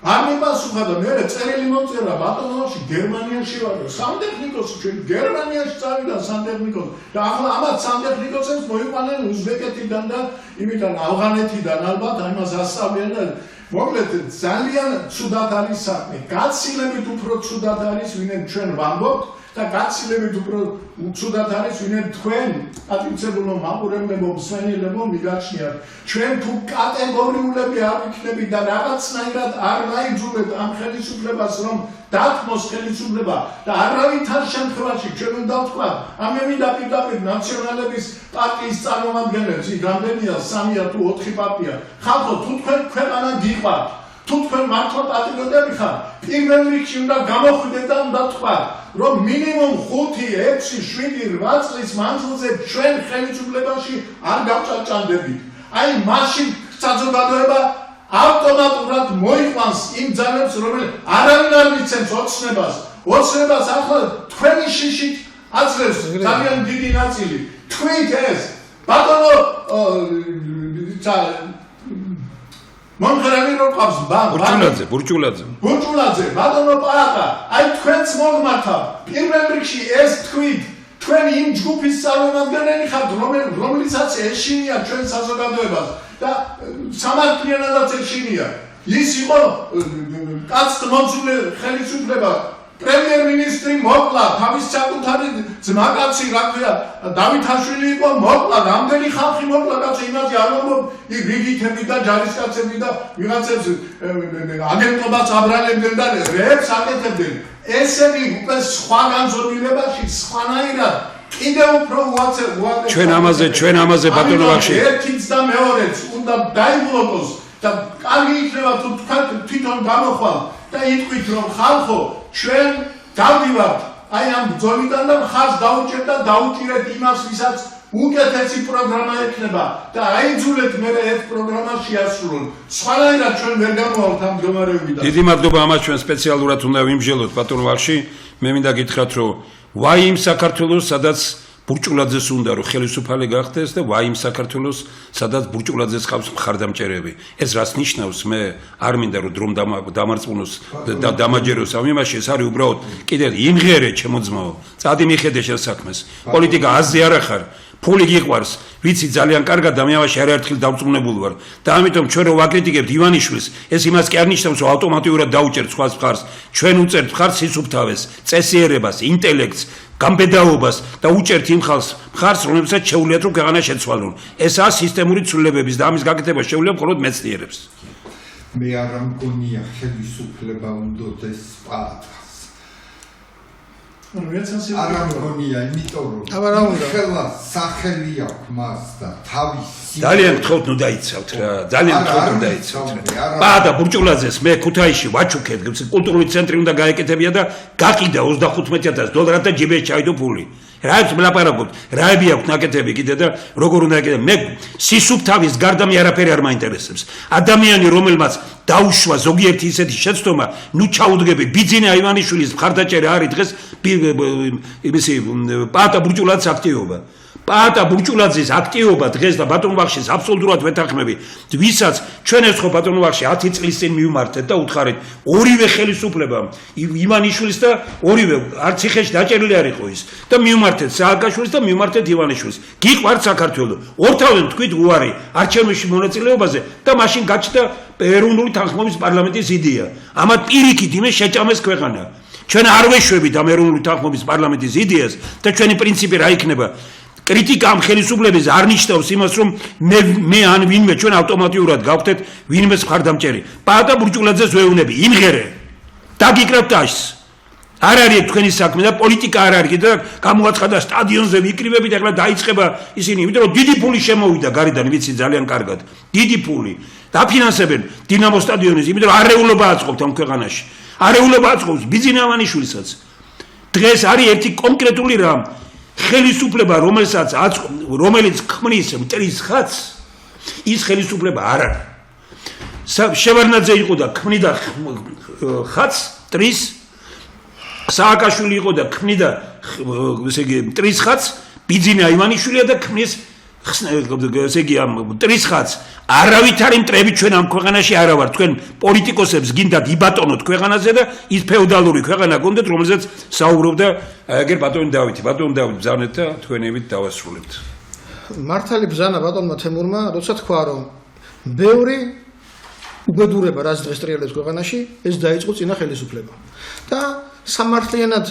არ მიპასუხა და მე წერილი მომწერა ბატონოში გერმანიაში ვარ სანტექნიკოსი ჩვენ გერმანიაში წავიდა სანტექნიკოსი და ახლა ამათ სანტექნიკოსებს მოიყვანენ უზბეკეთიდან და იმიდან ავღანეთიდან ალბათ ამას ასწავლიან და მოკლედ ძალიან ცუდად არის საქმე გაცილებით უფრო ცუდად არის ვინმე ჩვენ ვამბობთ და გაცილებით უფრო ცუდად არის ვინმე თქვენ პატრიცებულო მაყურებლებო მსმენელებო მიგაჩნიათ ჩვენ თუ კატეგორიულები არ ვიქნებით და რაღაცნაირად არ მაიძულებთ ამ ხელისუფლებას რომ დათმოს ხელისუფლება და არავითარ შემთხვევაში ჩვენ უნდა ვთქვათ ამემი და პირდაპირ ნაციონალების პარტიის წარმომადგენლებს იქ რამდენია 3 თუ 4 პარტია ხალხო თუ თქვენ ქვეყანა გიყვართ თუ თქვენ მართლა პატრიოტები ხართ პირველ რიგში უნდა გამოხვიდეთ და უნდა თქვათ რომ მინიმუმ 5, 6, 7, 8 წლის მანძილზე ჩვენ ხელისუფლებაში არ გავჭარჭანდებით აი მაშინ საზოგადოება ავტომატურად მოიყვანს იმ ძალებს რომელიც არავინ არ მიცემს ოცნებას ახლა თქვენი შიშით აძლევს ძალიან დიდი ნაწილი თქვით ეს ბატონო მომღერალი რო ყავს ბურჭულაძე ბატონო პაატა აი თქვენც მოგმართა პირველ რიგში ეს თქვით თქვენ იმ ჯგუფის წარმომადგენელი ხართ რომელიცაც ეშინია ჩვენ საზოგადოებას და სამართლიანადაც ეშინია ის იყო კაცთ მოძულე ხელისუფლება პრემიერ-მინისტრი მოკლა, თავის საკუთარი ძმაკაცი, რა ქვია, დავითაშვილი იყო მოკლა, რამდენი ხალხი მოკლა, კაცო, იმაზე არ ვამბობ, იქ რიგითები და ჯარისკაცები და ვიღაცებს აგენტობას აბრალებდნენ და რეებს აკეთებდნენ. ესენი უკვე სხვა განზომილებაში, სხვანაირად კიდევ უფრო უარყოფითი. ჩვენ ამაზე ბატონო ვახში. ერთიც და მეორეც უნდა დაიბლოკოს და კარგი იქნება თუ თვითონ გამოხვალ და იტყვით რომ ხალხო ჩვენ გავდივართ აი ამ ბრძოლიდან და მხარს დაუჭერთ და დაუჭირეთ იმას ვისაც უკეთესი პროგრამა ექნება და აიძულეთ მე ერთ პროგრამას შეასრულონ. სხვანაირად ჩვენ ვერ გამოვალთ ამ მდგომარეობიდან. დიდი მადლობა ამას ჩვენ სპეციალურად უნდა ვიმსჯელოთ ბატონო ვახში. მე მინდა გითხრათ რომ ვაი იმ საქართველოს სადაც ბურჭულაძეს უნდა რომ ხელისუფალი გახდეს და ვაი იმ საქართველოს სადაც ბურჭულაძეს ყავს მხარდამჭერები. ეს რას ნიშნავს მე არ მინდა რომ დრომ დამარწმუნოს და დამაჯეროს ამ იმაში ეს არის უბრალოდ კიდე იმღერე ჩემო ძმაო. წადი მიხედე შენ საქმეს. პოლიტიკა აზი არ ახარ. ფული გიყვარს, ვიცი ძალიან კარგად და მე ამაში არაერთხელ დავწუნებული ვარ. და ამიტომ ჩვენ რო ვაკრიტიკებთ ივანიშვილს, ეს იმას კი არ ნიშნავს, რომ ავტომატურად დაუჭერთ სხვას მხარს. ჩვენ უწერთ მხარს სისუფთავეს, წესიერებას, ინტელექტს, გამბედაობას და უჭერთ იმ მხარს, რომლებსაც შეუძლიათ რომ ქვეყანა შეცვალონ. ესაა სისტემური ცვლილებების და ამის გაკეთება შეუძლია მხოლოდ მეცნიერებს. მე არ მგონია ხელისუფლება უნდადეს პატას. არ მგონია, იმიტომ რომ ხელა სახელი აქვს მას და თავისი ძალიან გთხოვთ ნუ დაიცავთ რა, ძალიან გთხოვთ ნუ დაიცავთ რა. პაატა ბურჭულაძეს მე ქუთაისში ვაჩუქეთ, კულტურული ცენტრი უნდა გაეკეთებია და გაყიდა $95,000 და ჯიბეში ჩაიდო ფული. რაებს მლაპარაკობთ, რაები აქვს ნაკეთები კიდე და როგორ უნდა ეკეთებინათ. მე სისუფთავის გარდა მე არაფერი არ მაინტერესებს. ადამიანი რომელმაც დაუშვა ზოგიერთი ისეთი შეცდომა, ნუ ჩაუდგები ბიძინა ივანიშვილის მხარდაჭერა არის დღეს იმისი პაატა ბურჭულაძის აქტივობა. პაატა ბურჭულაძის აქტივობა დღეს და ბატონ ვახშის აბსოლუტურად ვეთანხმები. ვისაც ჩვენ ეს ხო ბატონ ვახში 10 წლის წინ მივმართეთ და უთხარით ორივე ხელისუფლება ივანიშვილის და ორივე არც იხეში დაჭერილი არ იყო ის და მივმართეთ სააკაშვილის და მივმართეთ ივანიშვილის. გიყვართ საქართველო. ორთავენ თქვით უარი არჩევნებში მონაწილეობაზე და მაშინ გაჩნდა ეროვნული თანხმობის პარლამენტის იდეა. ამათ პირიქით იმე შეჭამეს ქვეყანა. ჩვენ არ ვეშვებით ამ ეროვნული თანხმობის პარლამენტის იდეას და ჩვენი პრინციპი რა იქნება? კრიტიკა ამ ხელისუფლების არ ნიშნავს იმას, რომ მე ან ვინმე ჩვენ ავტომატურად გავხდეთ ვინმეს მხარდამჭერი. პაატა ბურჭულაძეს ვეუბნები, იმღერე. დაგიკრებთ აშს. არ არის თქვენი საქმე და პოლიტიკა არ არის და გამოაცხადა სტადიონზე ვიკრიბებით, ახლა დაიწყება ისინი, იმიტომ რომ დიდი ფული შემოვიდა გარედან, ვიცი ძალიან კარგად. დიდი ფული. დაფინანსებენ დინამო სტადიონის, იმიტომ რომ არეულობა აწყობთ ამ ქვეყანაში. არეულობა აწყობს ბიძინა ივანიშვილსაც. დღეს არის ერთი კონკრეტული რამ. ხელისუფლება რომელიც ქმნის მტრის ხატს, ის ხელისუფლება არ არის. შევარდნაძე იყო და ქმნიდა ხატს, მტრის, სააკაშვილი იყო და ქმნიდა ესე იგი მტრის ხატს, ბიძინა ივანიშვილია და ქმნის ესე იგი ამ მტრის ხატს. არავითარი მტრები ჩვენ ამ ქვეყანაში არა ვარ. თქვენ პოლიტიკოსებს გინდათ იბატონოთ ქვეყანაზე და ის ფეოდალური ქვეყანა გონდეთ, რომელზეც საუბრობდა ეგერ ბატონი დავითი. ბატონი დავით ბრძანეთ და თქვენებით დავასრულებთ. მართალი ბრძანა ბატონმა თემურმა, როცა თქვა რომ ბევრი უბედურება რაც დღეს ტრიალებს ქვეყანაში, ეს დაიწყო წინა ხელისუფლება. და სამართლიანად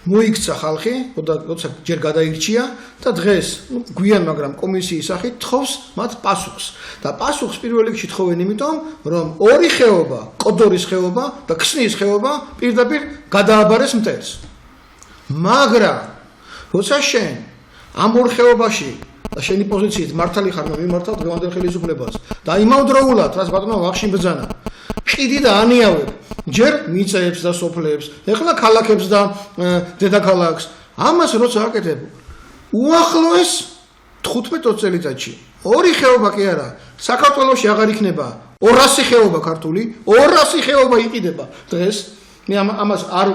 მოიქცა ხალხი, როცა ჯერ გადაირჩია და დღეს, გვიან, მაგრამ კომისიის სახით თხოვს მათ პასუხს. და პასუხს პირველ რიგში თხოვენ იმიტომ, რომ ორი ხეობა, კოდორის ხეობა და ქსნის ხეობა პირდაპირ გადააბარეს მტერს. მაგრამ როცა შენ ამ ორ ხეობაში და შენი პოზიციით მართალი ხარ, მიმართავ დღევანდელ ხელისუფლებას და იმავდროულად, რაც ბატონო ვახში ბრძანა, ყიდი და ანიავებ ჯერ მიწებს და სოფლებს, ეხლა ქალაქებს და დედაქალაქს. ამას როცა აკეთებ, უახლოეს 15 წელიწადში ორი ხეობა კი არა, საქართველოში აღარ იქნება 200 ხეობა ქართული, 200 ხეობა იყიდება დღეს. მე ამას არ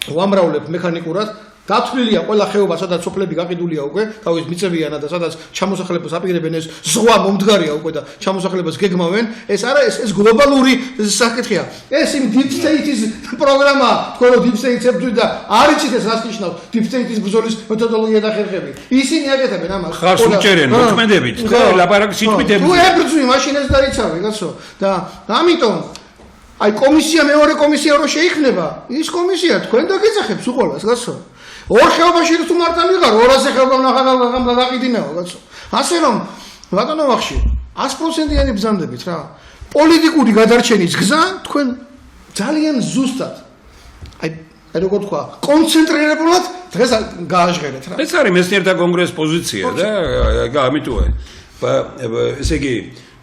ვამრავლებ მექანიკურად. დათვლილია ყველა ხეობა, სადაც სოფლები გაყიდულია უკვე, თავის მიწებიანა და სადაც ჩამოსახლებას აპირებენ, ეს ზღვა მომდგარია უკვე და ჩამოსახლებას გეგმავენ. ეს არა, ეს გლობალური საკითხია. ეს იმ deep state-ის პროგრამა, თქო რომ deep state-ს ებრძვით და არ იცით ეს რას ნიშნავს deep state-ის ბრძოლის მეთოდოლოგია და ხერხები. ისინი აკეთებენ ამას. ხარს უჭერენ მოქმედებით, ლაპარაკი სიტყვით ებრძვით. თუ ებრძვი, მაშინ ეს დაიცავი, კაცო. და ამიტომ აი კომისია მეორე კომისია რო შეიქმნება, ის კომისია თქვენ დაგეძახებს უყოლას, გასო. ორ ხეობაში თუ მარტო მიყარ, 200 ხეობა გაგაყიდინაო, გასო. ასე რომ ბატონო ვახში 100%-იანი ბრძანდებით რა. პოლიტიკური გადარჩენის გზა თქვენ ძალიან ზუსტად აი როგორ თქვა, კონცენტრირებულად დღეს გააჟღერეთ რა. ეს არის მეცნიერთა კონგრესის პოზიცია და ამიტოა. ესე იგი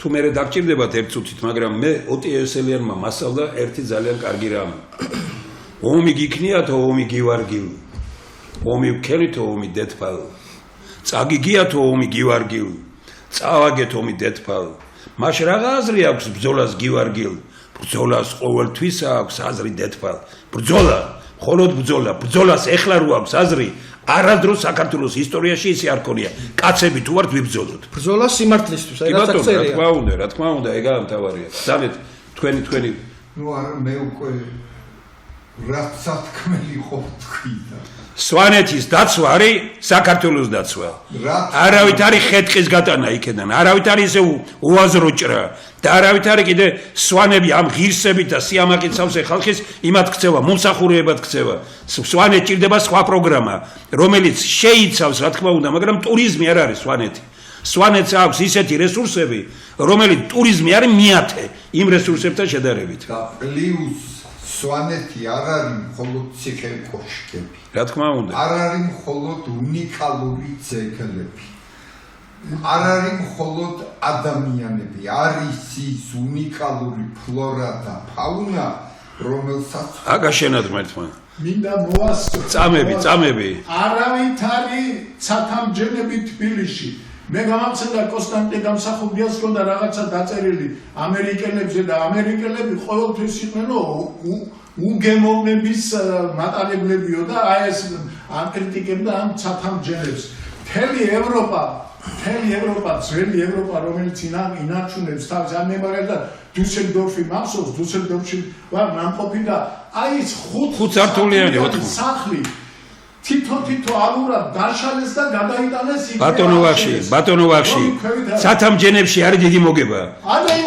თუ მე დაგჭირდებათ ერთ წუთით, მაგრამ მე ოტიესელიანმა მასალდა ერთი ძალიან კარგი რამ. ომი გიქნიათო, ომი გივარგილ. ომი ვქენითო, ომი დედფალ. წაგიგიათო, ომი გივარგილ. წავაგეთ ომი დედფალ. მაშ რაღა აზრი აქვს ბრძოლას გივარგილ. ბრძოლას ყოველთვის აქვს აზრი დედფალ. ბრძოლა, მხოლოდ ბრძოლა. ბრძოლას ეხლა რო აქვს აზრი, არადროს საქართველოს ისტორიაში ისე არ ქონია. კაცები თუ ვართ ვიბრძოლოთ. ბრძოლა სიმართლისთვის, აი რაც აქცერია. რა თქმა უნდა, ეგაა მთავარია. ძალეთ თქვენი ნუ არა მე უკვე რაც სათქმელი ხო თქვი და სვანეთის დაცვა არის საქართველოს დაცვა. არავით არის ხეთყის გატანა იქიდან, არავით არის ისე უაზრო ჭრა და არავით არის კიდე სვანები ამ ღირსებით და სიამაყით სავსე ხალხის იმათ ქცევა, მომსახურებად ქცევა. სვანეთს ჭირდება სხვა პროგრამა, რომელიც შეიცავს, რა თქმა უნდა, მაგრამ ტურიზმი არ არის სვანეთი. სვანეთს აქვს ისეთი რესურსები, რომელიც ტურიზმი არის მეათე იმ რესურსებთან შედარებით. და პლუს სვანეთი არ არის მხოლოდ ციხე-კოშკები. რა თქმა უნდა. არ არის მხოლოდ უნიკალური ძეგლები. არ არის მხოლოდ ადამიანები, არის ის უნიკალური ფლორა და ფაუნა, რომელსაც აგაშენათ მართლა. მინდა მოასწრო. წამები. არავით არის ცათამბჯენები თბილისში. მე გამახსენდა კონსტანტინე გამსახურდიას რომ და რაღაცა დაწერილი ამერიკელებზე და ამერიკელები ყოველთვის იყვნენო უგემოვნების მატარებლებიო და აი ეს აკრიტიკებდა ამ ცათამბჯენებს. მთელი ევროპა, ძველი ევროპა, რომელიც ინარჩუნებს თავს ამ მაგალითად დუსელდორფი მახსოვს, დუსელდორფში ვარ ნამყოფი და აი ეს ხუთსართულიანი სახლი თითო ალურად დაშალეს და გადაიტანეს იქ. ბატონო ვახში. ცათამბჯენებში არის დიდი მოგება.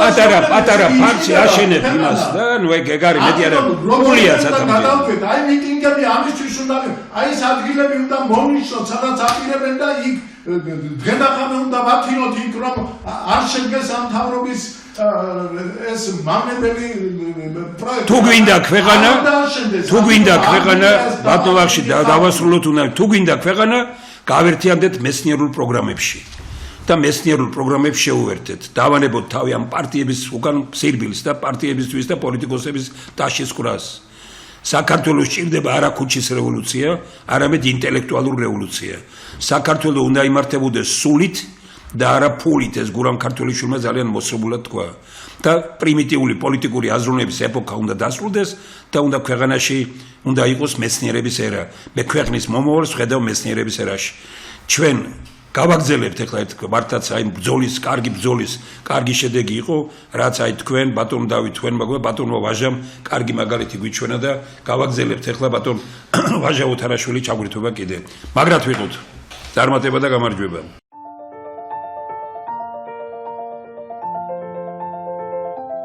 პატარა ფარცი აშენებ იმას და ნუ ეგ არის მეტი არა. გულია ცათამბჯენი. აი მიტინგები ამისთვის უნდა, აი ეს ადგილები უნდა მომნიშნოთ, სადაც აპირებენ და იქ დღედახამე უნდა ვაქინოთ იქ რომ არ შედგეს ამ მთავრობის ეს მამნებელი პროექტი. თუ გვინდა ქვეყანა, ბატონო ვახში დავასრულოთ უნდა, თუ გვინდა ქვეყანა, გავერთიანდეთ მეცნიერულ პროგრამებში. და მეცნიერულ პროგრამებს შეუერთეთ. დავანებოთ თავი ამ პარტიების უკან სირბილს და პარტიებისთვის და პოლიტიკოსების ტაშის ყრას. საქართველოს ჭირდება არა ქუჩის რევოლუცია, არამედ ინტელექტუალური რევოლუცია. საქართველოს უნდა იმართებოდეს სულით და არა ფულით, ეს გურამ ქართველიშვილმა ძალიან მოსრებულად თქვა. და პრიმიტიული პოლიტიკური აზროვნების ეპოქა უნდა დასრულდეს და უნდა ქვეყანაში უნდა იყოს მეცნიერების ერა. მე ქვეყნის მომავალს ვხედავ მეცნიერების ერაში. ჩვენ გავაგზავნებთ ახლა ერთ მართლაც აი ბრძოლის, კარგი შედეგი იყო, რაც აი თქვენ ბატონ დავით თქვენ ბატონო ვაჟამ კარგი მაგალითი გვიჩვენა და გავაგზავნებთ ახლა ბატონ ვაჟა უთარაშვილი ჩაგვირთვება კიდე. მაგრად ვიყოთ. წარმატება და გამარჯვება.